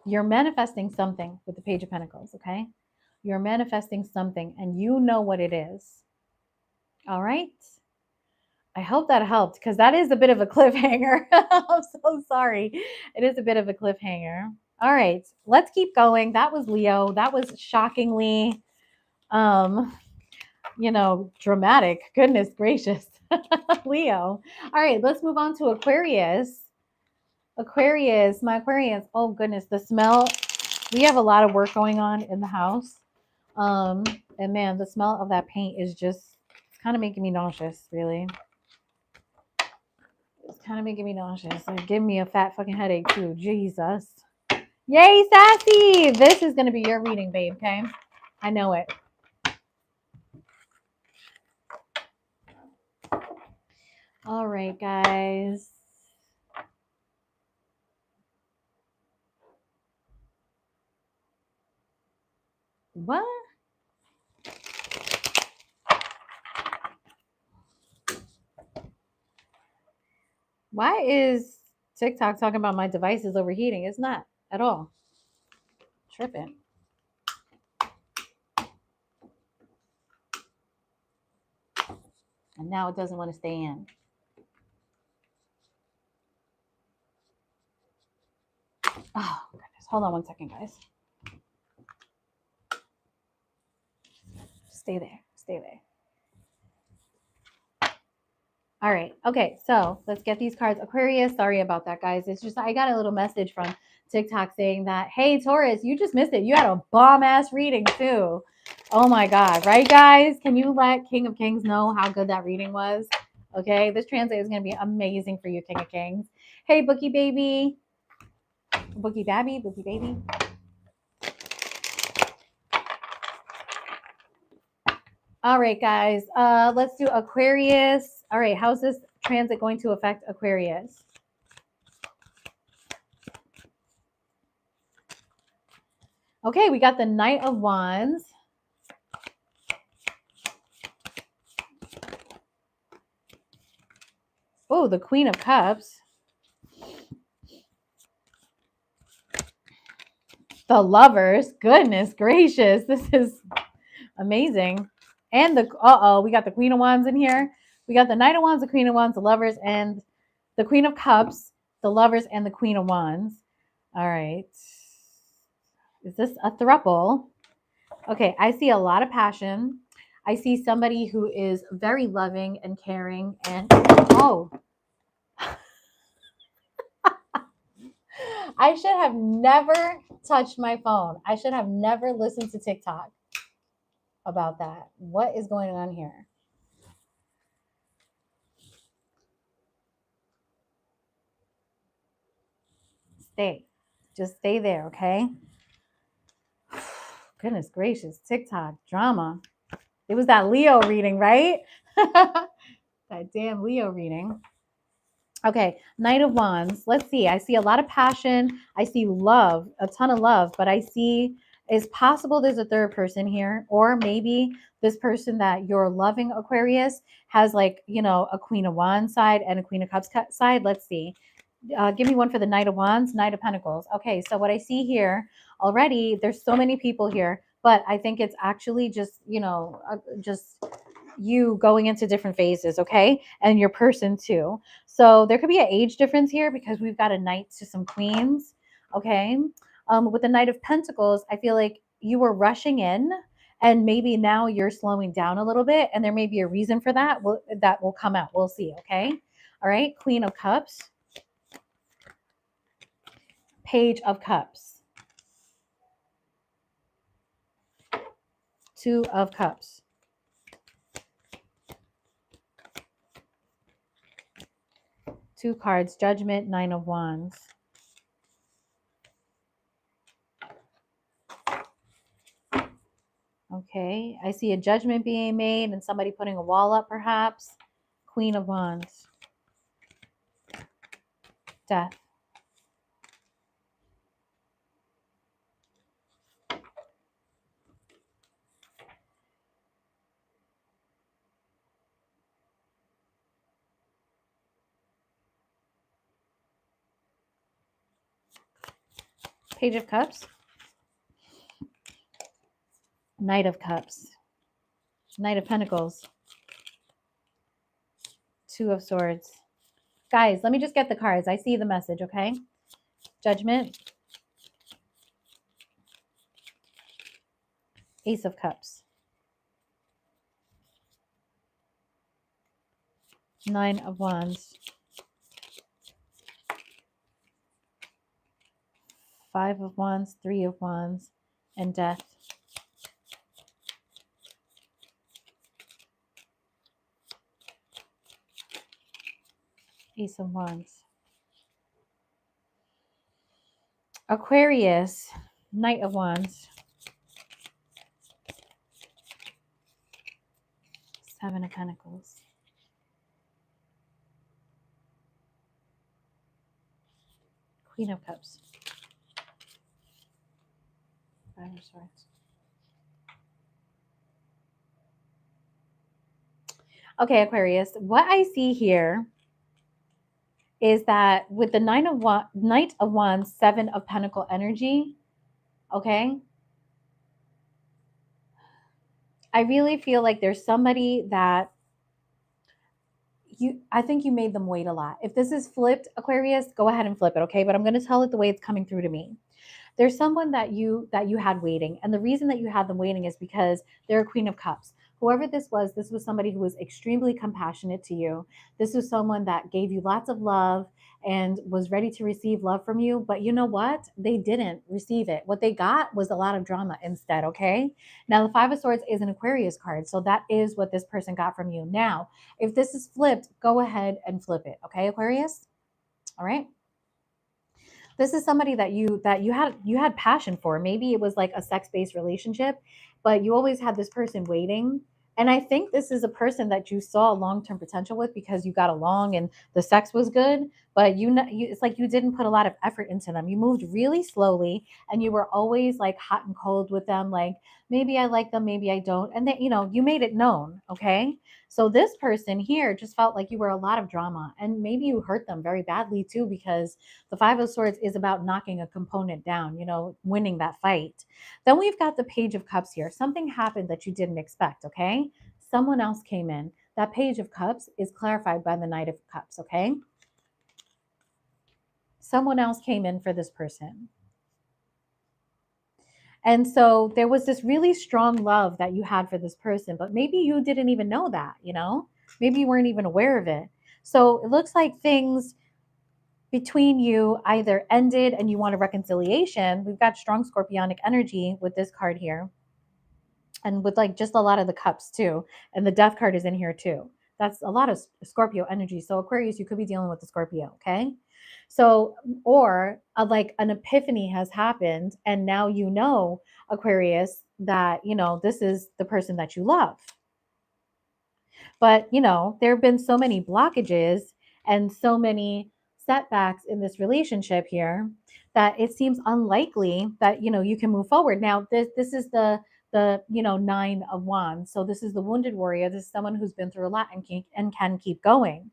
You're manifesting something with the Page of Pentacles, okay? You're manifesting something and you know what it is. All right? I hope that helped because that is a bit of a cliffhanger. I'm so sorry. It is a bit of a cliffhanger. All right, let's keep going. That was Leo. That was shockingly, dramatic. Goodness gracious. Leo. All right, let's move on to Aquarius. My Aquarius. Oh goodness, the smell. We have a lot of work going on in the house. And man, the smell of that paint is just kind of making me nauseous, really. It's kind of making me nauseous. Like, give me a fat fucking headache too. Jesus. Yay, Sassy! This is going to be your reading, babe, okay? I know it. All right, guys. What? Why is TikTok talking about my devices overheating? It's not at all. Tripping. And now it doesn't want to stay in. Oh, goodness. Hold on one second, guys. Stay there. Stay there. All right. Okay. So let's get these cards. Aquarius, sorry about that, guys. It's just, I got a little message from TikTok saying that, hey, Taurus, you just missed it. You had a bomb ass reading too. Oh my God. Right, guys? Can you let King of Kings know how good that reading was? Okay. This translate is going to be amazing for you, King of Kings. Hey, Bookie Baby. Bookie Babby. Bookie Baby. All right, guys. Let's do Aquarius. All right. How's this transit going to affect Aquarius? Okay, we got the Knight of Wands. Oh, the Queen of Cups. The Lovers. Goodness gracious. This is amazing. And the, we got the Queen of Wands in here. We got the Knight of Wands, the Queen of Wands, the Lovers, and the Queen of Cups, the Lovers, and the Queen of Wands. All right. Is this a throuple? Okay, I see a lot of passion. I see somebody who is very loving and caring and, oh, I should have never touched my phone. I should have never listened to TikTok about that. What is going on here? Stay. Just stay there, okay? Goodness gracious. TikTok drama. It was that Leo reading, right? That damn Leo reading. Okay, Knight of Wands. Let's see. I see a lot of passion. I see love, a ton of love, but I see it's possible there's a third person here, or maybe this person that you're loving, Aquarius, has like, you know, a Queen of Wands side and a Queen of Cups side. Let's see. Give me one for the Knight of Wands, Knight of Pentacles. Okay, so what I see here already, there's so many people here, but I think it's actually just, you know, just you going into different phases, okay? And your person too. So there could be an age difference here because we've got a knight to some queens, okay? With the Knight of Pentacles, I feel like you were rushing in and maybe now you're slowing down a little bit and there may be a reason for that. That will come out. We'll see, okay? All right, Queen of Cups. Page of Cups. Two of Cups. Two cards, Judgment, Nine of Wands. Okay, I see a judgment being made and somebody putting a wall up perhaps. Queen of Wands. Death. Page of Cups. Knight of Cups. Knight of Pentacles. Two of Swords. Guys, let me just get the cards. I see the message, okay? Judgment. Ace of Cups. Nine of Wands. Five of Wands, Three of Wands, and Death. Ace of Wands. Aquarius, Knight of Wands. Seven of Pentacles. Queen of Cups. Five of Swords. Okay, Aquarius, what I see here is that with the Knight of Wands, Seven of Pentacle energy, okay, I really feel like there's somebody that I think you made them wait a lot. If this is flipped, Aquarius, go ahead and flip it, okay? But I'm going to tell it the way it's coming through to me. There's someone that you had waiting, and the reason that you had them waiting is because they're a Queen of Cups. Whoever this was somebody who was extremely compassionate to you. This was someone that gave you lots of love and was ready to receive love from you, but you know what, they didn't receive it. What they got was a lot of drama instead. Okay, now the Five of Swords is an Aquarius card, so that is what this person got from you. Now if this is flipped, go ahead and flip it, okay, Aquarius? All right. This is somebody that you had passion for. Maybe it was like a sex-based relationship, but you always had this person waiting. And I think this is a person that you saw long-term potential with because you got along and the sex was good, but it's like you didn't put a lot of effort into them. You moved really slowly and you were always like hot and cold with them, like maybe I like them, maybe I don't. And then, you made it known, okay? So this person here just felt like you were a lot of drama and maybe you hurt them very badly too, because the Five of Swords is about knocking a component down, winning that fight. Then we've got the Page of Cups here. Something happened that you didn't expect, okay? Someone else came in. That Page of Cups is clarified by the Knight of Cups, okay? Someone else came in for this person. And so there was this really strong love that you had for this person, but maybe you didn't even know that. Maybe you weren't even aware of it. So it looks like things between you either ended and you want a reconciliation. We've got strong scorpionic energy with this card here, and with like just a lot of the cups too. And the death card is in here too. That's a lot of Scorpio energy. So Aquarius, you could be dealing with the Scorpio, okay? So, or like an epiphany has happened, and now Aquarius, that this is the person that you love. But, there have been so many blockages and so many setbacks in this relationship here that it seems unlikely that, you can move forward. Now, this is the Nine of Wands. So this is the wounded warrior. This is someone who's been through a lot and can keep going.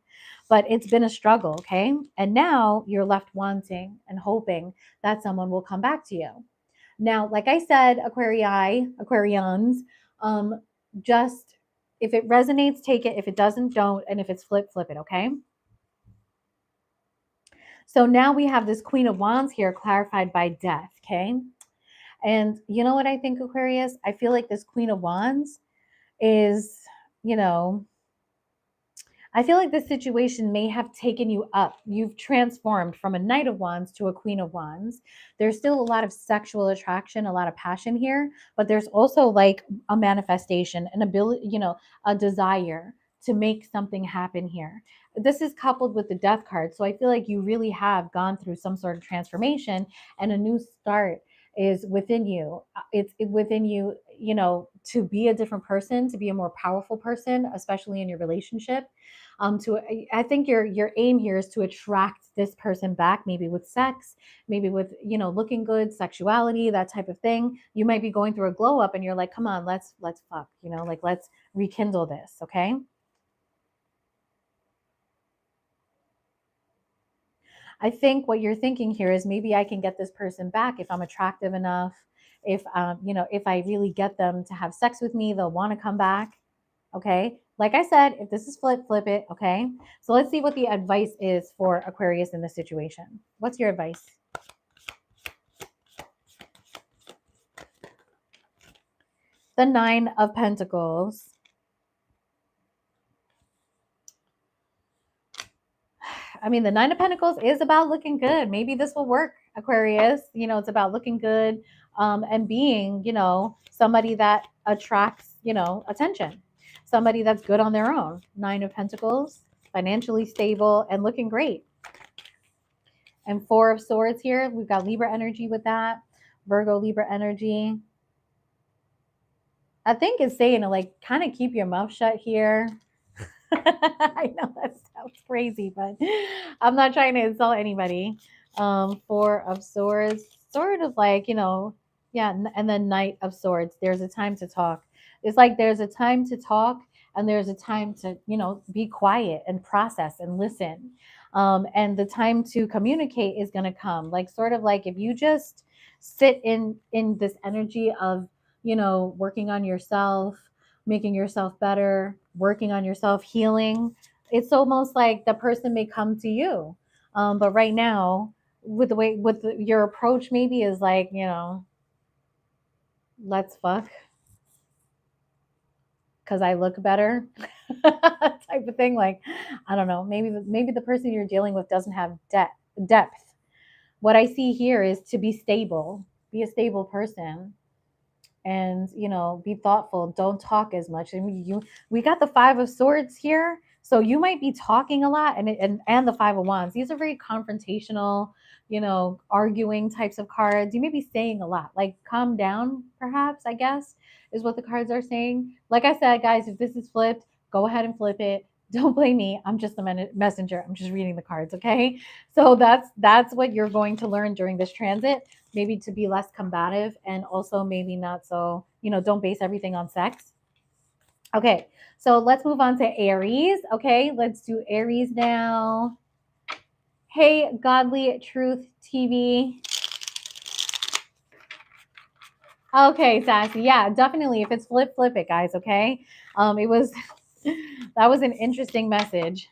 But it's been a struggle, okay? And now you're left wanting and hoping that someone will come back to you. Now, like I said, Aquarians, just if it resonates, take it. If it doesn't, don't. And if it's flip it, okay? So now we have this Queen of Wands here clarified by death, okay? And you know what I think, Aquarius? I feel like this Queen of Wands is, you know, I feel like this situation may have taken you up. You've transformed from a Knight of Wands to a Queen of Wands. There's still a lot of sexual attraction, a lot of passion here, but there's also like a manifestation, an ability, a desire to make something happen here. This is coupled with the death card. So I feel like you really have gone through some sort of transformation, and a new start is within you. It's within you, to be a different person, to be a more powerful person, especially in your relationship. To I think your aim here is to attract this person back, maybe with sex, maybe with looking good, sexuality, that type of thing. You might be going through a glow up and you're like, come on, let's fuck, like let's rekindle this, okay? I think what you're thinking here is maybe I can get this person back if I'm attractive enough. If I really get them to have sex with me, they'll want to come back. Okay. Like I said, if this is flip it. Okay. So let's see what the advice is for Aquarius in this situation. What's your advice? The Nine of Pentacles. I mean, the Nine of Pentacles is about looking good. Maybe this will work, Aquarius. It's about looking good, and being, somebody that attracts, attention. Somebody that's good on their own. Nine of Pentacles, financially stable and looking great. And Four of Swords here. We've got Libra energy with that. Virgo, Libra energy. I think it's saying to like kind of keep your mouth shut here. I know that sounds crazy, but I'm not trying to insult anybody. Four of Swords, sort of like, yeah, and then Knight of Swords. There's a time to talk. It's like there's a time to talk and there's a time to, be quiet and process and listen. And the time to communicate is going to come. Like sort of like if you just sit in this energy of, working on yourself, making yourself better, working on yourself, healing. it's almost like the person may come to you. But right now, with the way your approach maybe is like, let's fuck because I look better type of thing. Like, I don't know, maybe the person you're dealing with doesn't have depth. What I see here is to be stable, be a stable person, and be thoughtful. Don't talk as much. And we got the 5 of Swords here, so you might be talking a lot, and the 5 of Wands. These are very confrontational, arguing types of cards. You may be saying a lot, like calm down, perhaps, I guess is what the cards are saying. Like I said, guys, if this is flipped, go ahead and flip it. Don't blame me. I'm just the messenger. I'm just reading the cards, okay? So that's what you're going to learn during this transit, maybe to be less combative, and also maybe not so, don't base everything on sex. Okay, so let's move on to Aries. Okay, let's do Aries now. Hey, Godly Truth TV. Okay, Sassy. Yeah, definitely. If it's flip it, guys. Okay. It was that was an interesting message.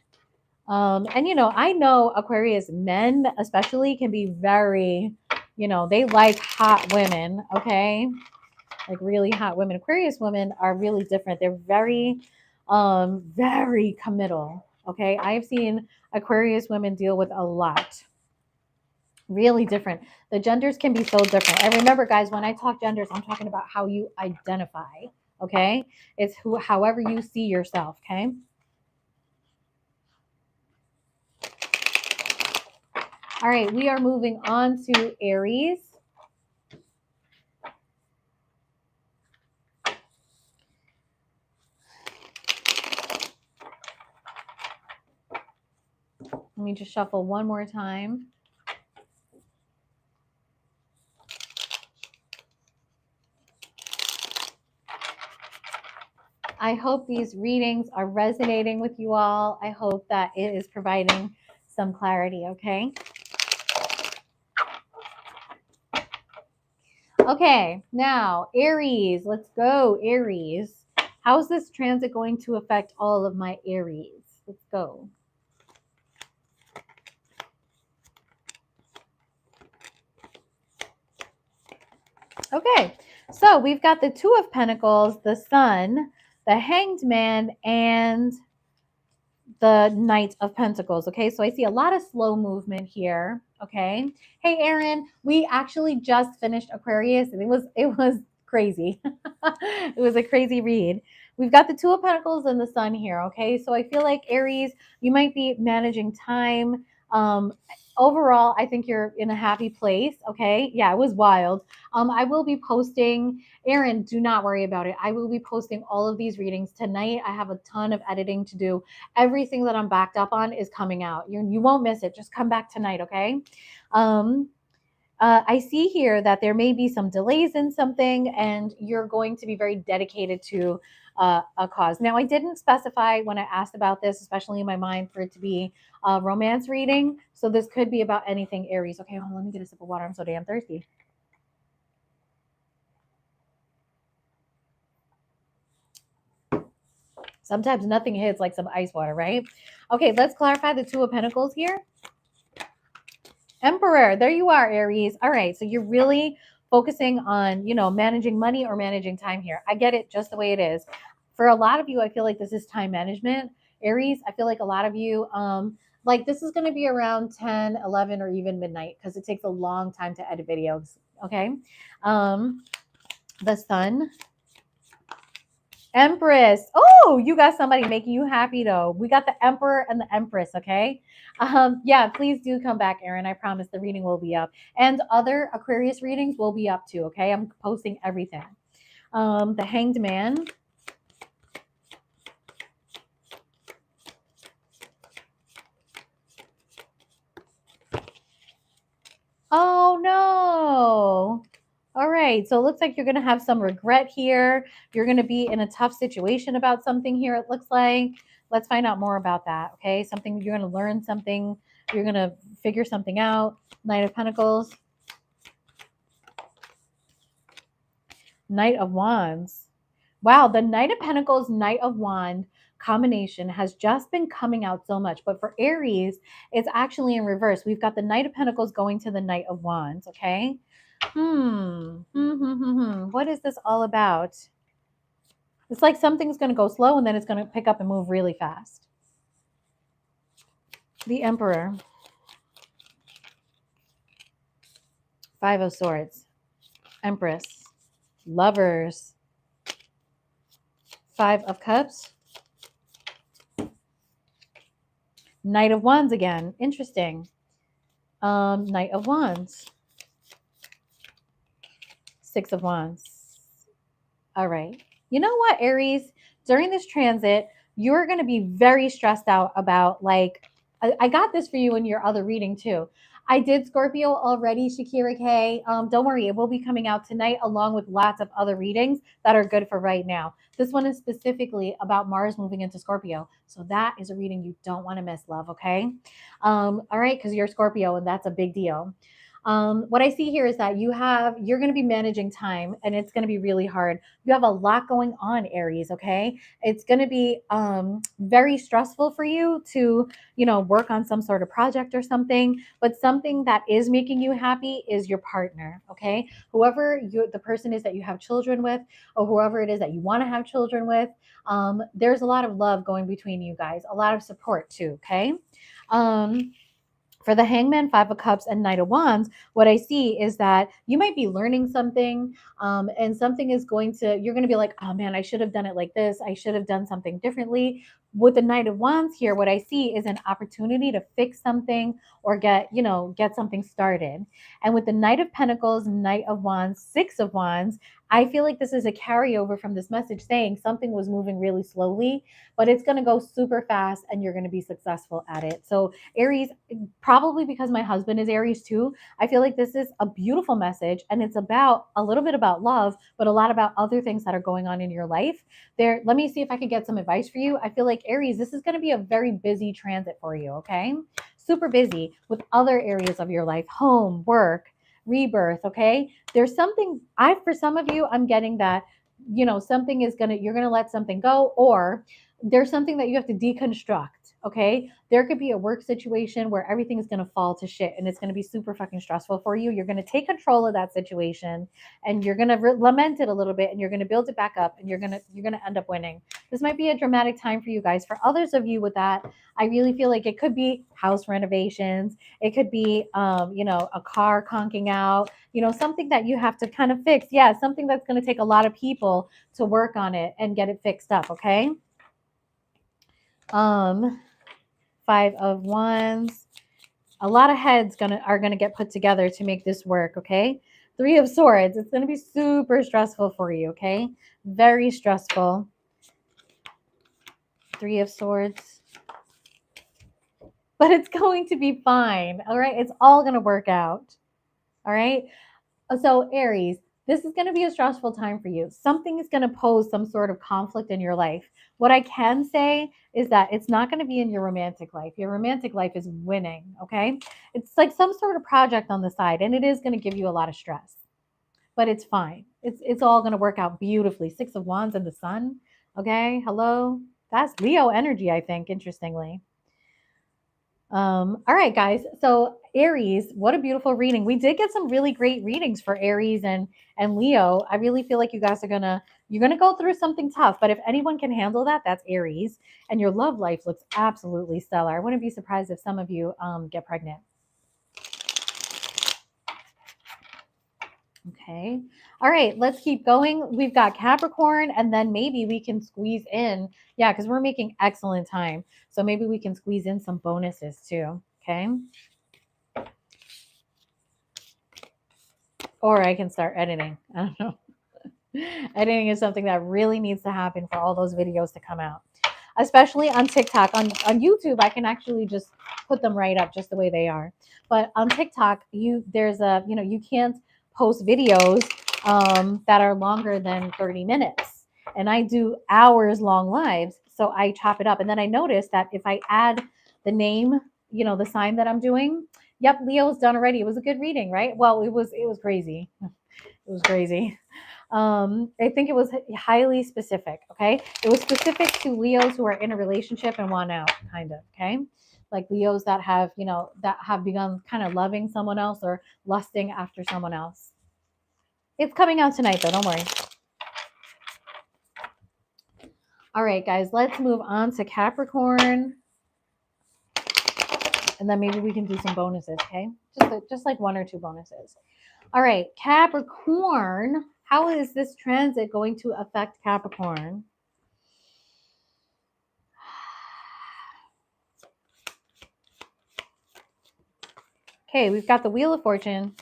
And I know Aquarius men especially can be very, they like hot women. Okay, like really hot women. Aquarius women are really different. They're very committal. Okay, I've seen Aquarius women deal with a lot. Really different. The genders can be so different. And remember, guys, when I talk genders, I'm talking about how you identify. Okay, it's however you see yourself. Okay. All right, we are moving on to Aries. Let me just shuffle one more time. I hope these readings are resonating with you all. I hope that it is providing some clarity, okay? Okay, now Aries, let's go, Aries. How's this transit going to affect all of my Aries? Let's go. Okay, so we've got the Two of Pentacles, the Sun, the Hanged Man, and the Knight of Pentacles. Okay, so I see a lot of slow movement here. Okay, hey Aaron, we actually just finished Aquarius, and it was crazy. It was a crazy read. We've got the Two of Pentacles and the Sun here. Okay, so I feel like Aries, you might be managing time. Overall, I think you're in a happy place. Okay, yeah, it was wild. I will be posting. Aaron, do not worry about it. I will be posting all of these readings tonight. I have a ton of editing to do. Everything that I'm backed up on is coming out. You won't miss it. Just come back tonight, okay? I see here that there may be some delays in something, and you're going to be very dedicated to a cause. Now, I didn't specify when I asked about this, especially in my mind, for it to be a romance reading. So this could be about anything Aries. Okay, hold on, let me get a sip of water. I'm so damn thirsty. Sometimes nothing hits like some ice water, right? Okay, let's clarify the Two of Pentacles here. Emperor, there you are, Aries. All right, so you're really focusing on, managing money or managing time here. I get it just the way it is. For a lot of you, I feel like this is time management. Aries, I feel like a lot of you, like this is going to be around 10, 11, or even midnight because it takes a long time to edit videos, okay? The Sun. Empress. Oh, you got somebody making you happy though. We got the Emperor and the Empress, okay? Yeah, please do come back, Aaron. I promise the reading will be up. And other Aquarius readings will be up too, okay? I'm posting everything. The Hanged Man. Oh no. All right. So it looks like you're going to have some regret here. You're going to be in a tough situation about something here, it looks like. Let's find out more about that. Okay. Something you're going to learn something. You're going to figure something out. Knight of Pentacles. Knight of Wands. Wow. The Knight of Pentacles, Knight of Wand combination has just been coming out so much. But for Aries, it's actually in reverse. We've got the Knight of Pentacles going to the Knight of Wands, okay? What is this all about? It's like something's going to go slow and then it's going to pick up and move really fast. The Emperor. Five of Swords. Empress. Lovers. Five of Cups. Knight of Wands again. Interesting. Knight of Wands. Six of Wands. All right. You know what, Aries? During this transit, you're going to be very stressed out about, like, I got this for you in your other reading too. I did Scorpio already, Shakira K. Don't worry, it will be coming out tonight along with lots of other readings that are good for right now. This one is specifically about Mars moving into Scorpio. So that is a reading you don't want to miss, love, okay? All right, because you're Scorpio and that's a big deal. What I see here is that you're going to be managing time and it's going to be really hard. You have a lot going on, Aries, okay? It's going to be very stressful for you to, work on some sort of project or something, but something that is making you happy is your partner, okay? Whoever the person is that you have children with, or whoever it is that you want to have children with, there's a lot of love going between you guys, a lot of support too, okay? For the Hangman, Five of Cups, and Knight of Wands, what I see is that you might be learning something, and something is you're going to be like, oh man, I should have done it like this. I should have done something differently. With the Knight of Wands here, what I see is an opportunity to fix something or get something started. And with the Knight of Pentacles, Knight of Wands, Six of Wands, I feel like this is a carryover from this message saying something was moving really slowly, but it's going to go super fast and you're going to be successful at it. So Aries, probably because my husband is Aries too, I feel like this is a beautiful message and it's about a little bit about love, but a lot about other things that are going on in your life. Let me see if I can get some advice for you. I feel like Aries, this is going to be a very busy transit for you, okay? Super busy with other areas of your life, home, work, rebirth, okay? There's something for some of you, I'm getting that, something you're going to let something go, or there's something that you have to deconstruct, okay? There could be a work situation where everything is going to fall to shit and it's going to be super fucking stressful for you. You're going to take control of that situation and you're going to lament it a little bit and you're going to build it back up and you're going to end up winning. This might be a dramatic time for you guys. For others of you with that, I really feel like it could be house renovations. It could be, a car conking out, something that you have to kind of fix. Yeah, something that's going to take a lot of people to work on it and get it fixed up, okay? Five of Wands. A lot of heads are gonna get put together to make this work, okay? Three of Swords. It's gonna be super stressful for you, okay? Very stressful. Three of Swords. But it's going to be fine, all right? It's all gonna work out, all right? So Aries, this is going to be a stressful time for you. Something is going to pose some sort of conflict in your life. What I can say is that it's not going to be in your romantic life. Your romantic life is winning, okay? It's like some sort of project on the side, and it is going to give you a lot of stress. But it's fine. It's all going to work out beautifully. Six of Wands and the Sun, okay? Hello? That's Leo energy, I think, interestingly. All right, guys. So Aries, what a beautiful reading. We did get some really great readings for Aries and Leo. I really feel like you guys you're gonna go through something tough, but if anyone can handle that, that's Aries. And your love life looks absolutely stellar. I wouldn't be surprised if some of you get pregnant. Okay. All right, let's keep going. We've got Capricorn, and then maybe we can squeeze in, yeah, because we're making excellent time. So maybe we can squeeze in some bonuses too. Okay. Or I can start editing. I don't know. Editing is something that really needs to happen for all those videos to come out. Especially on TikTok. On YouTube, I can actually just put them right up just the way they are. But on TikTok, you can't post videos that are longer than 30 minutes. And I do hours long lives. So I chop it up. And then I noticed that if I add the name, the sign that I'm doing, yep, Leo's done already. It was a good reading, right? Well, it was crazy. It was crazy. I think it was highly specific. Okay. It was specific to Leos who are in a relationship and want out, kind of. Okay. Like Leos that have, that have begun kind of loving someone else or lusting after someone else. It's coming out tonight, though. Don't worry. All right, guys, let's move on to Capricorn. And then maybe we can do some bonuses, okay? Just like one or two bonuses. All right, Capricorn. How is this transit going to affect Capricorn? Okay, we've got the Wheel of Fortune,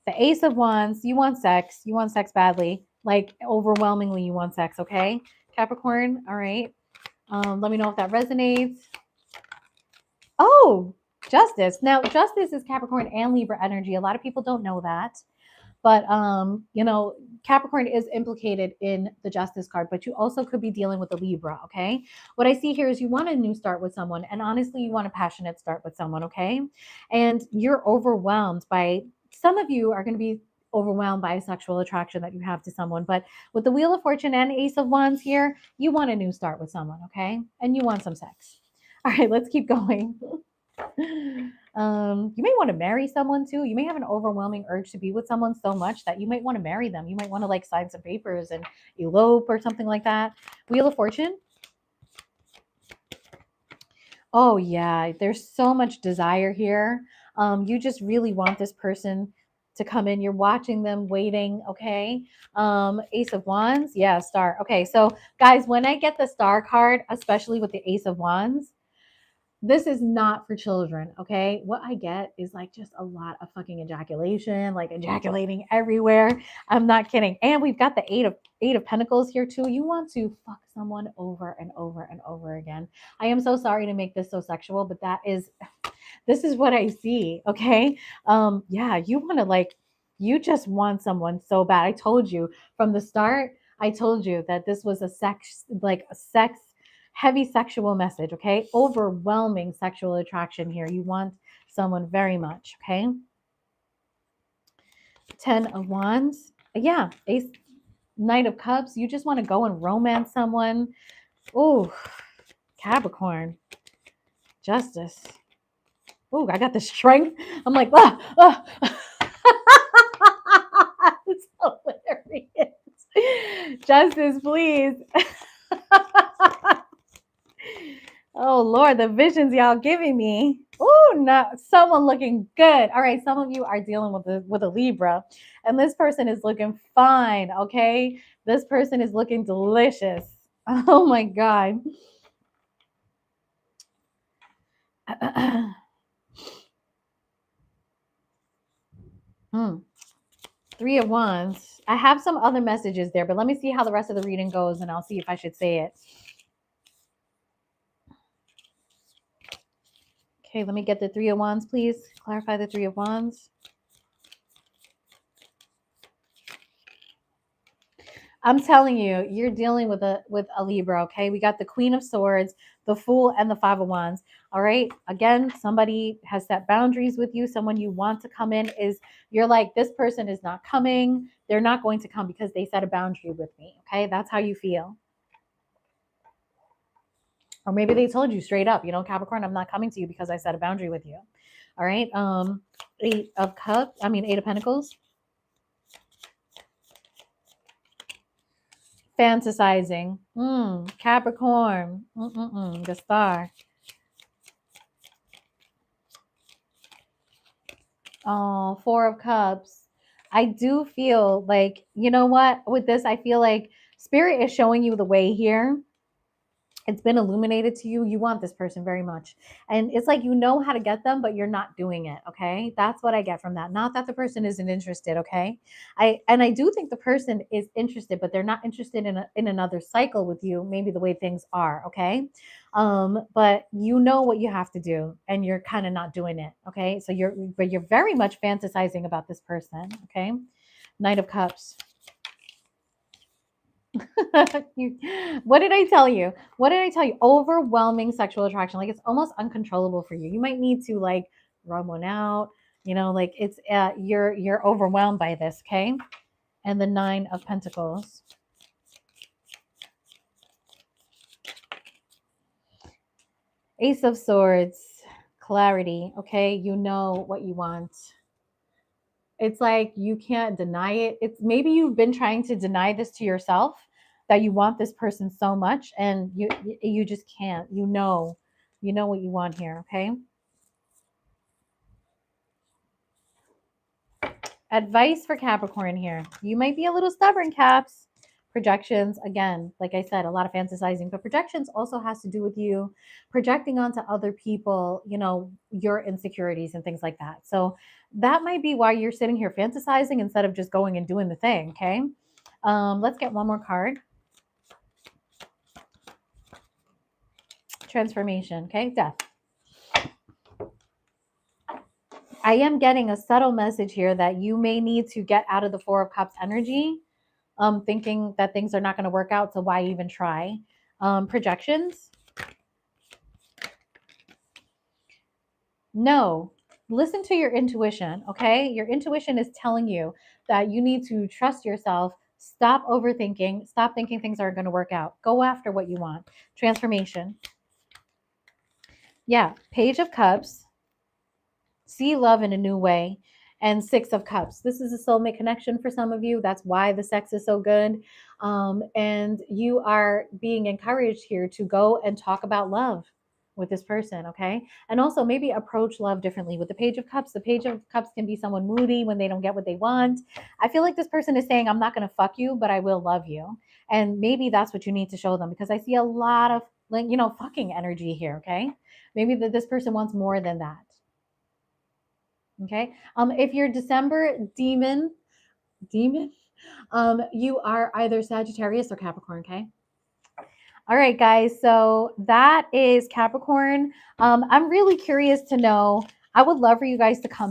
the Ace of Wands. You want sex. You want sex badly. Like, overwhelmingly, you want sex, okay? Capricorn, all right. Let me know if that resonates. Oh, Justice. Now, Justice is Capricorn and Libra energy. A lot of people don't know that. But Capricorn is implicated in the Justice card, but you also could be dealing with a Libra, okay? What I see here is you want a new start with someone, and honestly, you want a passionate start with someone, okay? And you're overwhelmed by, some of you are going to be overwhelmed by a sexual attraction that you have to someone, but with the Wheel of Fortune and Ace of Wands here, you want a new start with someone, okay? And you want some sex. All right, let's keep going. You may want to marry someone too. You may have an overwhelming urge to be with someone so much that you might want to marry them. You might want to like sign some papers and elope or something like that. Wheel of Fortune. Oh yeah, there's so much desire here. You just really want this person to come in. You're watching them, waiting. Okay. Ace of Wands. Yeah, Star. Okay, so guys, when I get the Star card, especially with the Ace of Wands, this is not for children, okay? What I get is like just a lot of fucking ejaculation, like ejaculating everywhere. I'm not kidding. And we've got the eight of Pentacles here too. You want to fuck someone over and over and over again. I am so sorry to make this so sexual, but this is what I see, okay? Yeah, you want to you just want someone so bad. I told you from the start, I told you that this was a sex heavy sexual message, okay? Overwhelming sexual attraction here. You want someone very much, okay? 10 of Wands. Yeah, Ace, Knight of Cups. You just want to go and romance someone. Oh, Capricorn. Justice. Oh, I got the Strength. I'm like, It's hilarious. Justice, please. Oh Lord, the visions y'all giving me. Oh, no, someone looking good. All right, some of you are dealing with a Libra, and this person is looking fine. Okay, this person is looking delicious. Oh my God. Three of Wands. I have some other messages there, but let me see how the rest of the reading goes, and I'll see if I should say it. Okay, let me get the Three of Wands, please. Clarify the Three of Wands. I'm telling you, you're dealing with a Libra, okay? We got the Queen of Swords, the Fool, and the Five of Wands. All right. Again, somebody has set boundaries with you. Someone you want to come in you're like, this person is not coming. They're not going to come because they set a boundary with me. Okay. That's how you feel. Or maybe they told you straight up, Capricorn, I'm not coming to you because I set a boundary with you. All right. Eight of Pentacles. Fantasizing. Capricorn. The Star. Oh, Four of Cups. I do feel like, you know what? With this, I feel like Spirit is showing you the way here. It's been illuminated to you. You want this person very much. And it's like you know how to get them, but you're not doing it. Okay. That's what I get from that. Not that the person isn't interested. Okay. I do think the person is interested, but they're not interested in another cycle with you, maybe the way things are. Okay. But you know what you have to do and you're kind of not doing it. Okay. So you're very much fantasizing about this person. Okay. Knight of Cups. What did I tell you? What did I tell you? Overwhelming sexual attraction. Like it's almost uncontrollable for you. You might need to rub one out. Like it's you're overwhelmed by this. Okay. and the 9 of Pentacles. Ace of Swords, clarity, okay? You know what you want. It's like you can't deny it. It's maybe you've been trying to deny this to yourself that you want this person so much and you just can't. You know what you want here, okay? Advice for Capricorn here. You might be a little stubborn, Caps. Projections, again, like I said, a lot of fantasizing, but projections also has to do with you projecting onto other people, your insecurities and things like that. So that might be why you're sitting here fantasizing instead of just going and doing the thing, okay? Let's get one more card. Transformation, okay? Death. I am getting a subtle message here that you may need to get out of the Four of Cups energy, thinking that things are not going to work out, so why even try? Projections. No, listen to your intuition, okay? Your intuition is telling you that you need to trust yourself, stop overthinking, stop thinking things aren't going to work out. Go after what you want. Transformation. Yeah, Page of Cups. See love in a new way. And 6 of Cups. This is a soulmate connection for some of you. That's why the sex is so good. And you are being encouraged here to go and talk about love with this person, okay? And also maybe approach love differently. With the Page of Cups, the Page of Cups can be someone moody when they don't get what they want. I feel like this person is saying, I'm not going to fuck you, but I will love you. And maybe that's what you need to show them, because I see a lot of, fucking energy here, okay? Maybe that this person wants more than that. Okay. If you're December demon, you are either Sagittarius or Capricorn. Okay. All right, guys. So that is Capricorn. I'm really curious to know. I would love for you guys to come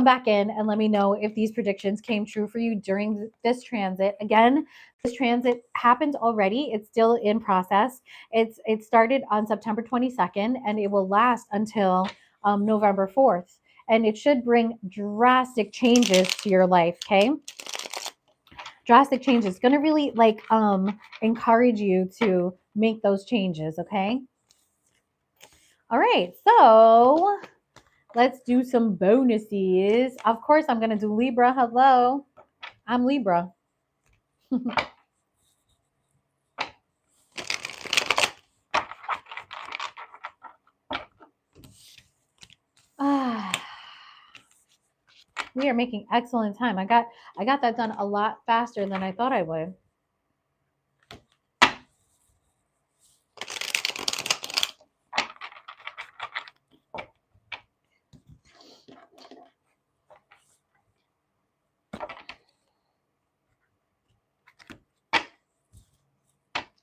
back in, and let me know if these predictions came true for you during this transit. Again, this transit happened already. It's still in process. It started on September 22nd, and it will last until November 4th. And it should bring drastic changes to your life. Okay. Drastic changes. Going to really encourage you to make those changes. Okay. All right. So let's do some bonuses. Of course, I'm going to do Libra. Hello. I'm Libra. We are making excellent time. I got that done a lot faster than I thought I would.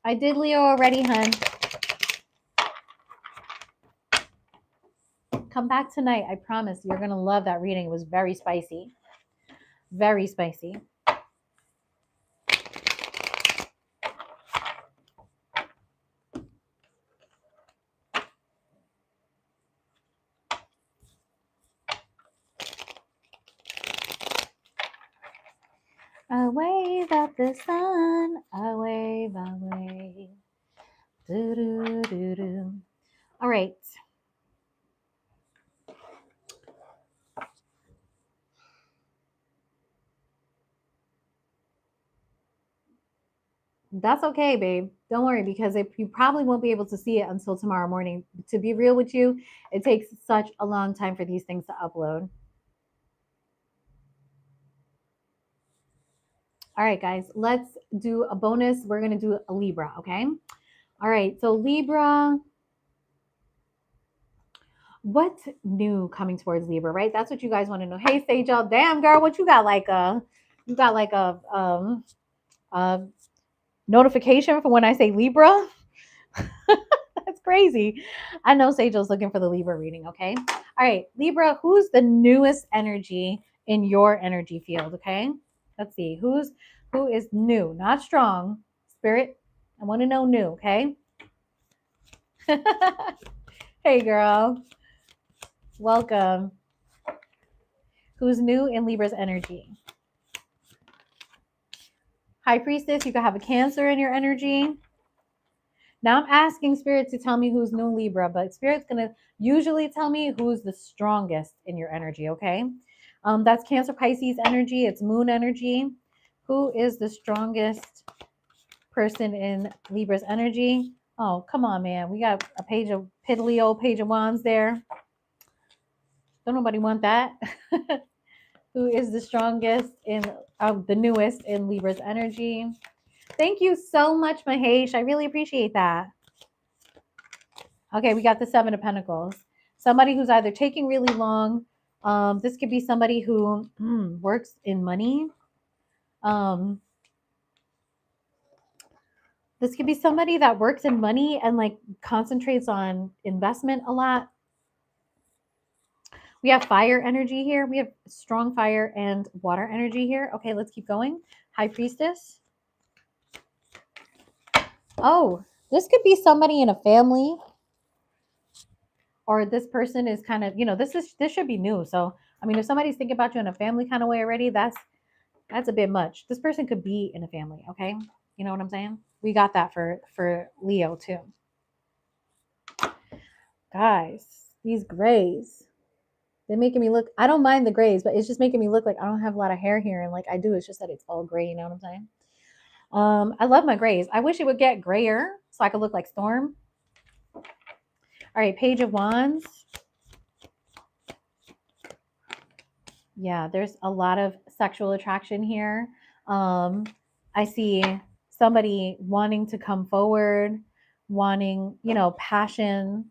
I did Leo already, hun. Come back tonight. I promise you're going to love that reading. It was very spicy. Very spicy. I wave at the sun. I wave, I wave. Do, do, do, do. All right. That's okay, babe. Don't worry, because you probably won't be able to see it until tomorrow morning. To be real with you, it takes such a long time for these things to upload. All right, guys, let's do a bonus. We're going to do a Libra, okay? All right, so Libra, what's new coming towards Libra, right? That's what you guys want to know. Hey, Sage, y'all, damn girl, what you got a notification for when I say Libra? That's crazy. I know Sagel's looking for the Libra reading, okay? All right, Libra, who's the newest energy in your energy field, okay? Let's see. Who is new, not strong? Spirit, I want to know new, okay? Hey, girl. Welcome. Who's new in Libra's energy? High Priestess, you could have a Cancer in your energy. Now I'm asking Spirit to tell me who's new Libra, but Spirit's going to usually tell me who's the strongest in your energy, okay? That's Cancer Pisces energy. It's moon energy. Who is the strongest person in Libra's energy? Oh, come on, man. We got a page of piddly old page of wands there. Don't nobody want that. Who is the strongest in the newest in Libra's energy? Thank you so much, Mahesh. I really appreciate that. Okay, we got the Seven of Pentacles. Somebody who's either taking really long. This could be somebody who works in money. This could be somebody that works in money and like concentrates on investment a lot. We have fire energy here. We have strong fire and water energy here. Okay, let's keep going. High Priestess. Oh, this could be somebody in a family. Or this person is kind of, this should be new. So, I mean, if somebody's thinking about you in a family kind of way already, that's a bit much. This person could be in a family, okay? You know what I'm saying? We got that for Leo too. Guys, these grays, they're making me look, I don't mind the grays, but it's just making me look like I don't have a lot of hair here. And like I do, it's just that it's all gray, you know what I'm saying? I love my grays. I wish it would get grayer so I could look like Storm. All right, Page of Wands. Yeah, there's a lot of sexual attraction here. I see somebody wanting to come forward, wanting, passion.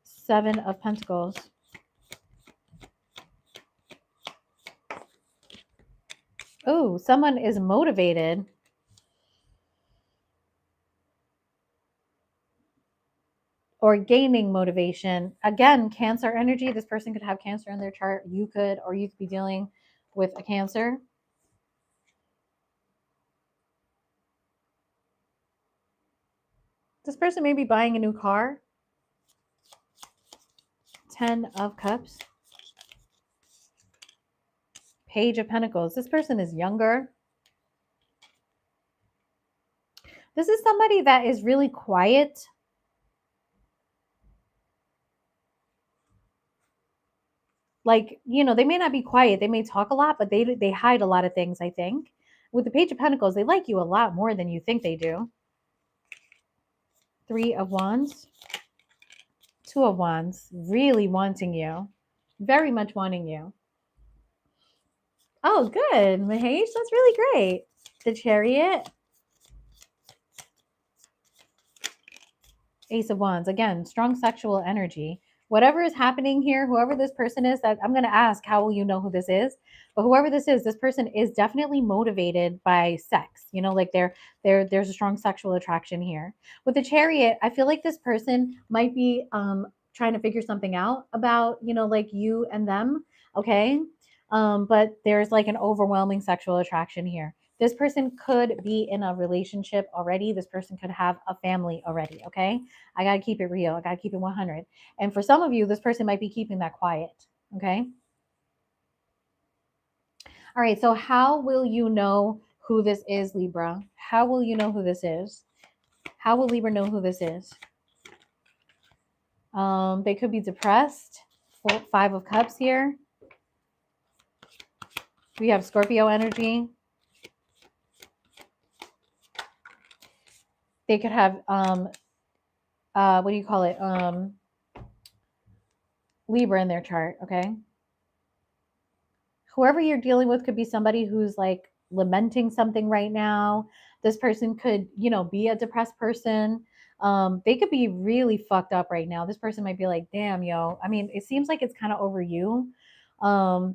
Seven of Pentacles. Oh, someone is motivated. Or gaining motivation. Again, Cancer energy. This person could have Cancer in their chart. You could be dealing with a Cancer. This person may be buying a new car. 10 of Cups. Page of Pentacles. This person is younger. This is somebody that is really quiet. Like, they may not be quiet. They may talk a lot, but they hide a lot of things, I think. With the Page of Pentacles, they like you a lot more than you think they do. 3 of Wands. 2 of Wands. Really wanting you. Very much wanting you. Oh, good, Mahesh. That's really great. The Chariot. Ace of Wands. Again, strong sexual energy. Whatever is happening here, whoever this person is, that I'm going to ask, how will you know who this is? But whoever this is, this person is definitely motivated by sex. Like there's a strong sexual attraction here. With the Chariot, I feel like this person might be trying to figure something out about, like you and them. Okay. But there's like an overwhelming sexual attraction here. This person could be in a relationship already. This person could have a family already. Okay. I got to keep it real. I got to keep it 100. And for some of you, this person might be keeping that quiet. Okay. All right. So how will you know who this is, Libra? How will you know who this is? How will Libra know who this is? They could be depressed. 5 of Cups here. We have Scorpio energy. They could have, what do you call it? Libra in their chart, okay? Whoever you're dealing with could be somebody who's like lamenting something right now. This person could, be a depressed person. They could be really fucked up right now. This person might be like, damn, yo. I mean, it seems like it's kind of over you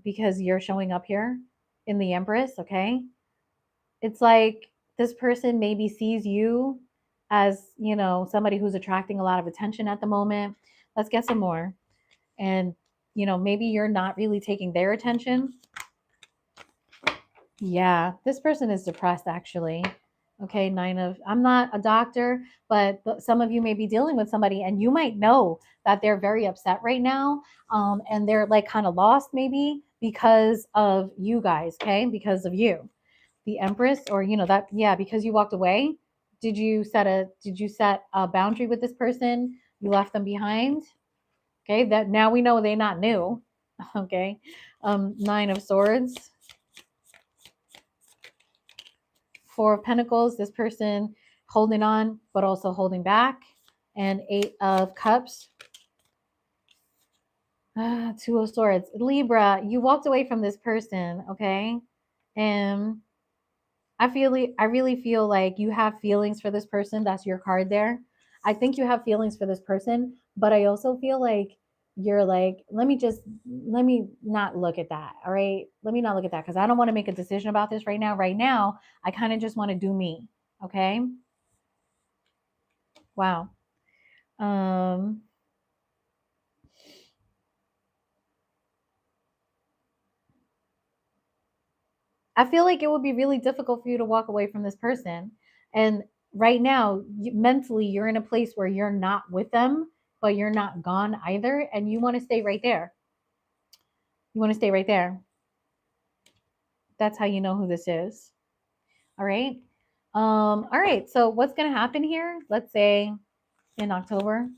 because you're showing up here in the Empress, okay? It's like this person maybe sees you as, somebody who's attracting a lot of attention at the moment. Let's get some more. And, maybe you're not really taking their attention. Yeah, this person is depressed actually. Okay, I'm not a doctor, but some of you may be dealing with somebody and you might know that they're very upset right now. And they're like kind of lost maybe because of you guys, okay? Because of you. The Empress, or that, yeah, because you walked away. Did you set a boundary with this person? You left them behind. Okay, that now we know they're not new. Okay. Nine of Swords, Four of Pentacles, this person holding on but also holding back, and Eight of Cups. Two of Swords. Libra, you walked away from this person, okay? And I really feel like you have feelings for this person. That's your card there. I think you have feelings for this person, but I also feel like you're like, let me not look at that. All right. Let me not look at that because I don't want to make a decision about this right now. Right now, I kind of just want to do me. Okay. Wow. Um, I feel like it would be really difficult for you to walk away from this person. And right now, mentally, you're in a place where you're not with them, but you're not gone either. And you want to stay right there. You want to stay right there. That's how you know who this is. All right. All right. So what's going to happen here? Let's say in October.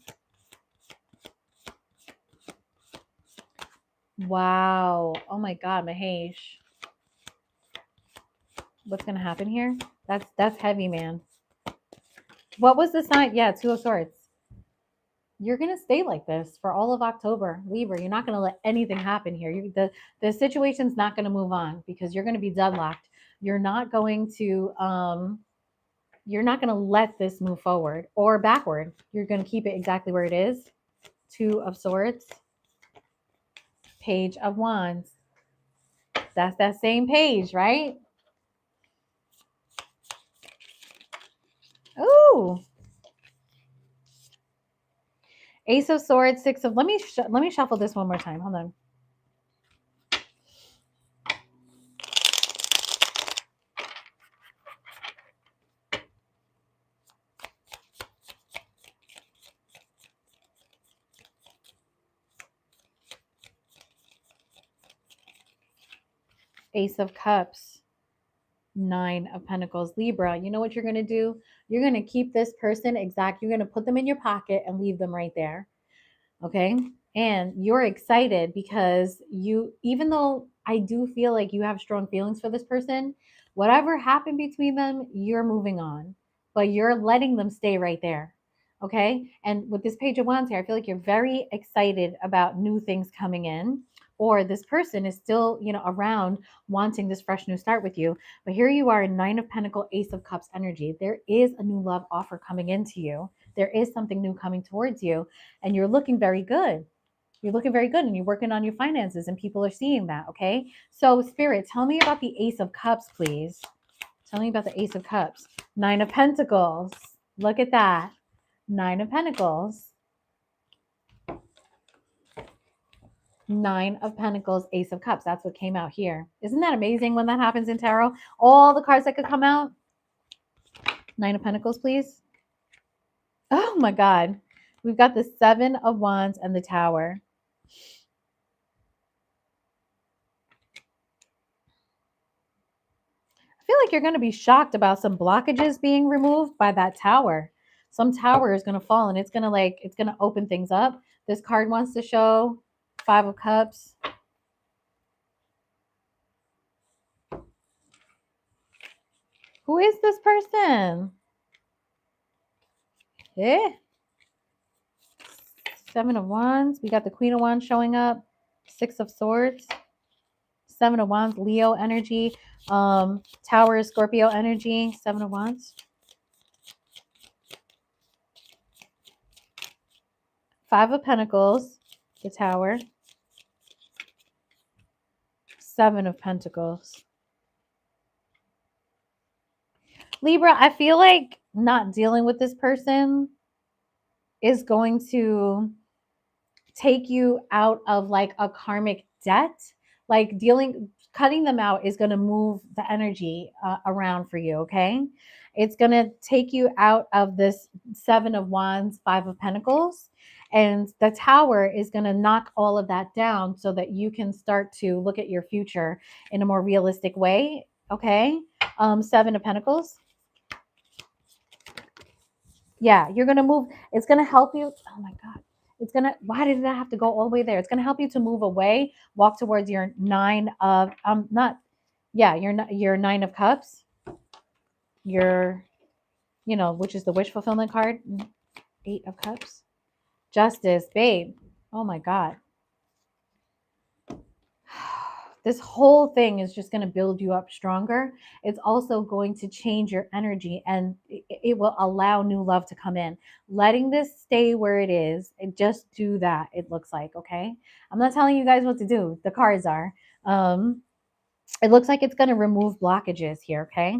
Wow. Oh my God, Mahesh. What's going to happen here? That's heavy, man. What was the sign? Yeah, Two of Swords. You're going to stay like this for all of October, Libra. You're not going to let anything happen here. The situation's not going to move on because you're going to be deadlocked. You're not going to let this move forward or backward. You're going to keep it exactly where it is. Two of Swords, Page of Wands. That's that same page, right? Ooh. Ace of Swords, Six of. Let me shuffle this one more time. Hold on. Ace of Cups, Nine of Pentacles. Libra, you know what you're going to do? You're going to keep this person you're going to put them in your pocket and leave them right there. Okay. And you're excited because even though I do feel like you have strong feelings for this person, whatever happened between them, you're moving on, but you're letting them stay right there. Okay. And with this Page of Wands here, I feel like you're very excited about new things coming in, or this person is still, around wanting this fresh new start with you. But here you are in Nine of Pentacles, Ace of Cups energy. There is a new love offer coming into you. There is something new coming towards you, and you're looking very good. You're looking very good, and you're working on your finances, and people are seeing that. Okay. So, Spirit, tell me about the Ace of Cups, please. Tell me about the Ace of Cups. Nine of Pentacles. Look at that. Nine of Pentacles. Nine of Pentacles, Ace of Cups. That's what came out here. Isn't that amazing when that happens in tarot? All the cards that could come out. Nine of Pentacles, please. Oh my God. We've got the Seven of Wands and the Tower. I feel like you're going to be shocked about some blockages being removed by that tower. Some tower is going to fall and it's going to open things up. This card wants to show Five of Cups. Who is this person? Yeah. Seven of Wands. We got the Queen of Wands showing up. Six of Swords. Seven of Wands, Leo energy. Tower is Scorpio energy. Seven of Wands. Five of Pentacles, the Tower. Seven of Pentacles. Libra, I feel like not dealing with this person is going to take you out of like a karmic debt. Like cutting them out is going to move the energy around for you. Okay. It's going to take you out of this Seven of Wands, Five of Pentacles. And the Tower is going to knock all of that down so that you can start to look at your future in a more realistic way. Okay. Seven of Pentacles. Yeah, you're going to move. It's going to help you. Oh my God. It's going to, why did that have to go all the way there? It's going to help you to move away, walk towards your nine of, not, yeah, your Nine of Cups, your, you know, which is the wish fulfillment card. Eight of Cups. Justice, babe. Oh my God. This whole thing is just going to build you up stronger. It's also going to change your energy, and it will allow new love to come in. Letting this stay where it is, and just do that, it looks like, okay? I'm not telling you guys what to do. The cards are. It looks like it's going to remove blockages here, okay?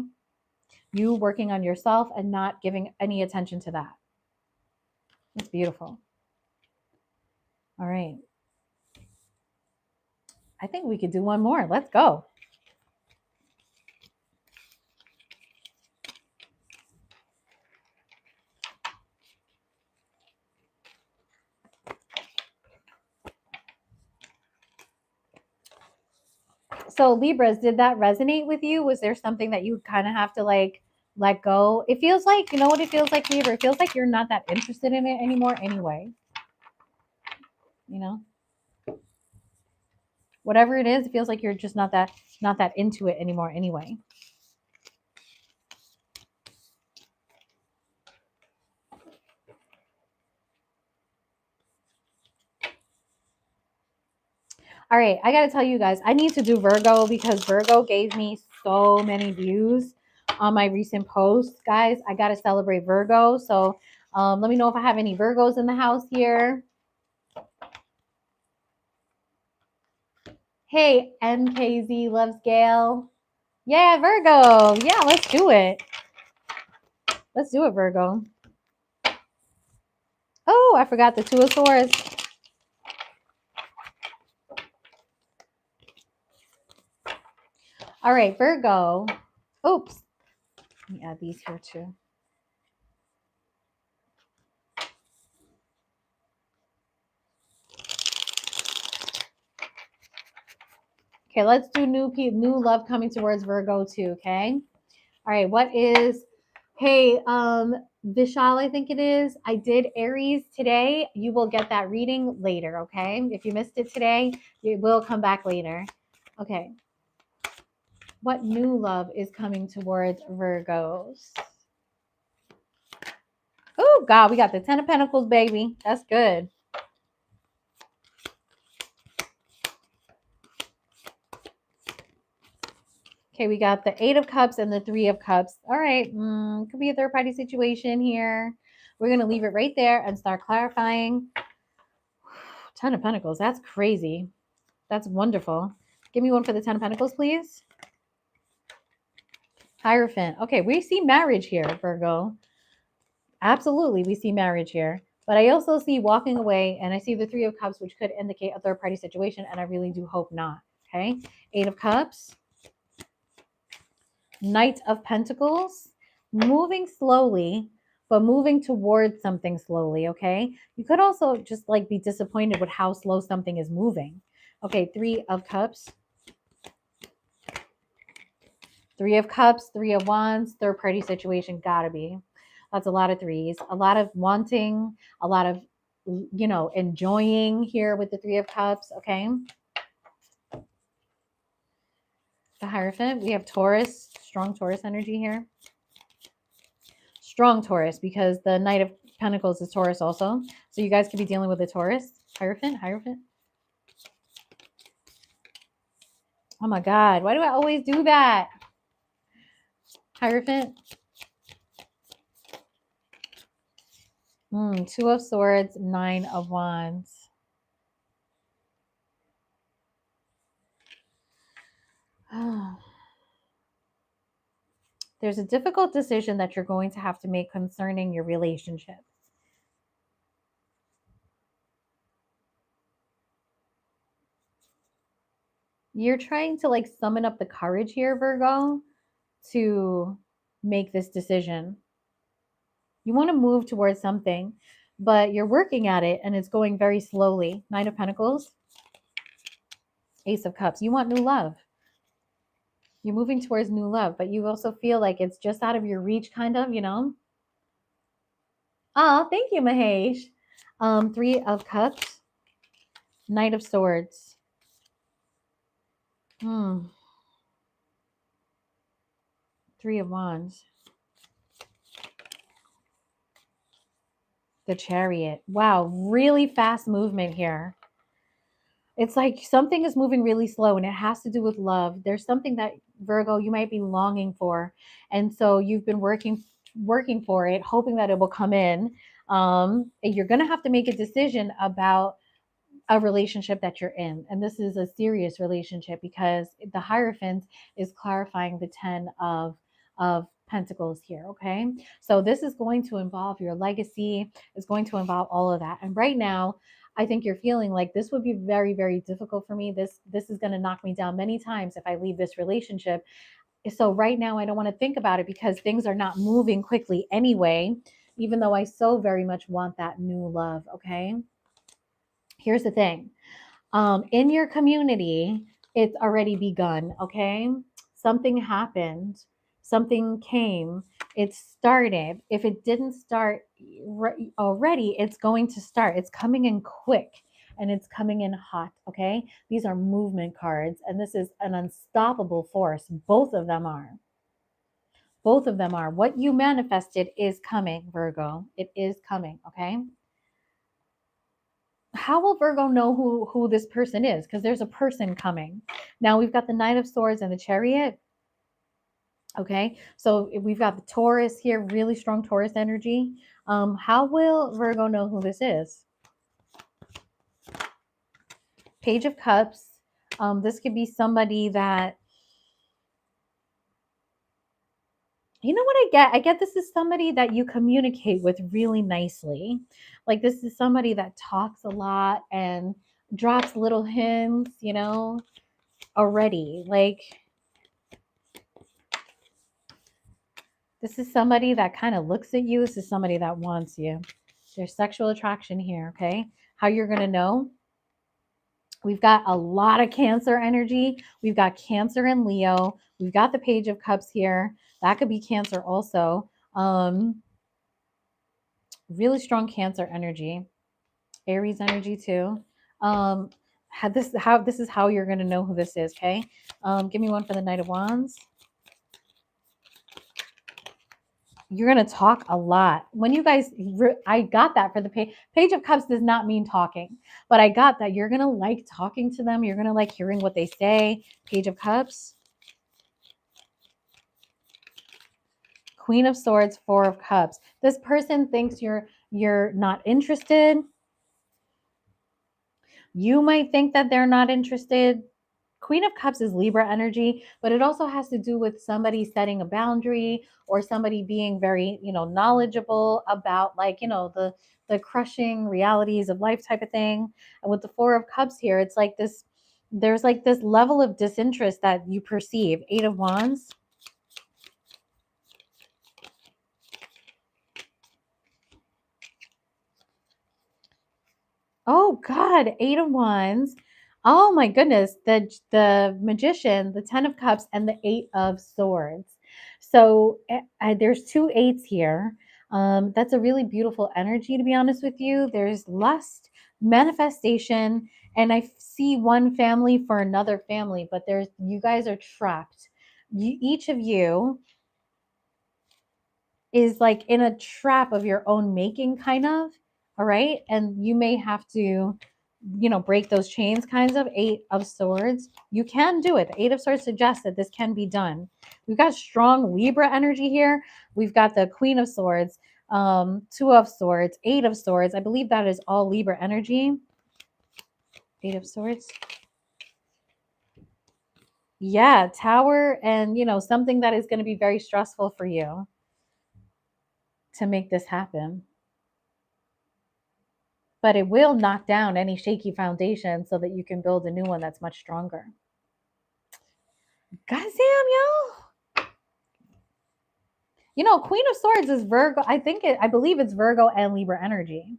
You working on yourself and not giving any attention to that. It's beautiful. All right. I think we could do one more. Let's go. So Libras, did that resonate with you? Was there something that you kind of have to like let go? It feels like, you know what it feels like, Libra? It feels like you're not that interested in it anymore anyway. You know? Whatever it is, it feels like you're just not that into it anymore anyway. All right, I got to tell you guys, I need to do Virgo because Virgo gave me so many views on my recent posts. Guys, I got to celebrate Virgo. So let me know if I have any Virgos in the house here. Hey, MKZ loves Gail. Yeah, Virgo. Yeah, let's do it. Let's do it, Virgo. Oh, I forgot the Two of Swords. All right, Virgo. Oops. Let me add these here too. Okay, let's do new love coming towards Virgo too, okay? All right, what is, hey, Vishal, I think it is. I did Aries today. You will get that reading later, okay? If you missed it today, it will come back later. Okay. What new love is coming towards Virgos? Oh, God, we got the Ten of Pentacles, baby. That's good. Okay, we got the Eight of Cups and the Three of Cups. All right, could be a third-party situation here. We're going to leave it right there and start clarifying. Ten of Pentacles, that's crazy. That's wonderful. Give me one for the Ten of Pentacles, please. Hierophant. Okay, we see marriage here, Virgo. Absolutely, we see marriage here. But I also see walking away, and I see the Three of Cups, which could indicate a third-party situation, and I really do hope not. Okay, Eight of Cups. Knight of Pentacles. Moving slowly, but moving towards something slowly, okay? You could also just like be disappointed with how slow something is moving. Okay, Three of Cups. Three of Cups, Three of Wands, third party situation, gotta be. That's a lot of threes, a lot of wanting, a lot of, you know, enjoying here with the Three of Cups, okay? The Hierophant, we have Taurus, strong Taurus energy here. Strong Taurus, because the Knight of Pentacles is Taurus also. So you guys could be dealing with a Taurus. Hierophant. Oh my God, why do I always do that? Hierophant. Two of Swords, Nine of Wands. There's a difficult decision that you're going to have to make concerning your relationship. You're trying to like summon up the courage here, Virgo, to make this decision. You want to move towards something, but you're working at it and it's going very slowly. Nine of Pentacles, Ace of Cups. You want new love. You're moving towards new love, but you also feel like it's just out of your reach, kind of, you know? Oh, thank you, Mahesh. Three of Cups, Knight of Swords. Hmm. Three of Wands. The Chariot. Wow, really fast movement here. It's like something is moving really slow and it has to do with love. There's something that Virgo you might be longing for. And so you've been working for it, hoping that it will come in. And you're going to have to make a decision about a relationship that you're in. And this is a serious relationship because the Hierophant is clarifying the 10 of Pentacles here. Okay. So this is going to involve your legacy, it's going to involve all of that. And right now, I think you're feeling like this would be very, very difficult for me. This is going to knock me down many times if I leave this relationship. So right now I don't want to think about it because things are not moving quickly anyway, even though I so very much want that new love. Okay. Here's the thing. In your community, it's already begun, okay? Something happened, something came, it started. If it didn't start already, it's going to start. It's coming in quick and it's coming in hot, okay? These are movement cards, and this is an unstoppable force. Both of them are. Both of them are. What you manifested is coming, Virgo. It is coming, okay? How will Virgo know who this person is? Because there's a person coming. Now we've got the Knight of Swords and the Chariot. Okay, so we've got the Taurus here, really strong Taurus energy. How will Virgo know who this is? Page of Cups. This could be somebody that, you know what I get? I get this is somebody that you communicate with really nicely. Like this is somebody that talks a lot and drops little hints, you know, already. Like this is somebody that kind of looks at you. This is somebody that wants you. There's sexual attraction here, okay? How you're going to know? We've got a lot of Cancer energy. We've got Cancer and Leo. We've got the Page of Cups here. That could be Cancer also. Really strong Cancer energy. Aries energy too. This is how you're going to know who this is, okay? Give me one for the Knight of Wands. You're going to talk a lot. When you guys, I got that for the Page of Cups does not mean talking, but I got that you're going to like talking to them. You're going to like hearing what they say. Page of Cups. Queen of Swords, Four of Cups. This person thinks you're not interested. You might think that they're not interested. Queen of Cups is Libra energy, but it also has to do with somebody setting a boundary or somebody being very, knowledgeable about like, the crushing realities of life type of thing. And with the Four of Cups here, it's like this, there's like this level of disinterest that you perceive. Eight of Wands. Oh God, Eight of Wands. Oh my goodness, the Magician, the Ten of Cups, and the Eight of Swords. So there's two eights here. That's a really beautiful energy, to be honest with you. There's lust, manifestation, and I see one family for another family, but you guys are trapped. Each of you is like in a trap of your own making, kind of. All right. And you may have to, break those chains, kinds of. Eight of Swords. You can do it. The Eight of Swords suggests that this can be done. We've got strong Libra energy here. We've got the Queen of Swords, Two of Swords, Eight of Swords. I believe that is all Libra energy. Eight of Swords. Yeah, Tower, and something that is going to be very stressful for you to make this happen. But it will knock down any shaky foundation so that you can build a new one that's much stronger. Goddamn, yo. Queen of Swords is Virgo. I believe it's Virgo and Libra energy.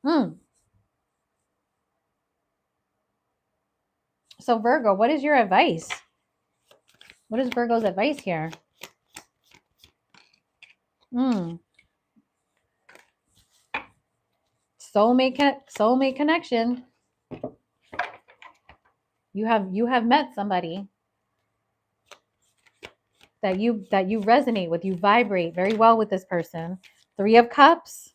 Hmm. So Virgo, what is your advice? What is Virgo's advice here? Mm. Soulmate connection. You have met somebody that you resonate with. You vibrate very well with this person. 3 of Cups,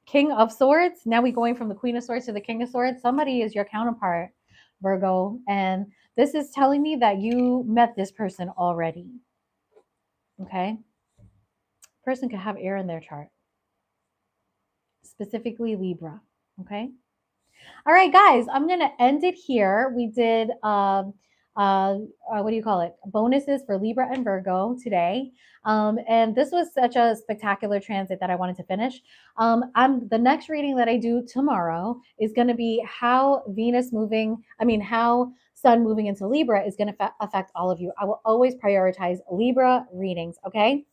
King of Swords. Now we going from the Queen of Swords to the King of Swords. Somebody is your counterpart, Virgo, and this is telling me that you met this person already. Okay, person could have air in their chart, specifically Libra. Okay. All right, guys, I'm going to end it here. We did, what do you call it? Bonuses for Libra and Virgo today. And this was such a spectacular transit that I wanted to finish. The next reading that I do tomorrow is going to be how how Sun moving into Libra is going to affect all of you. I will always prioritize Libra readings. Okay.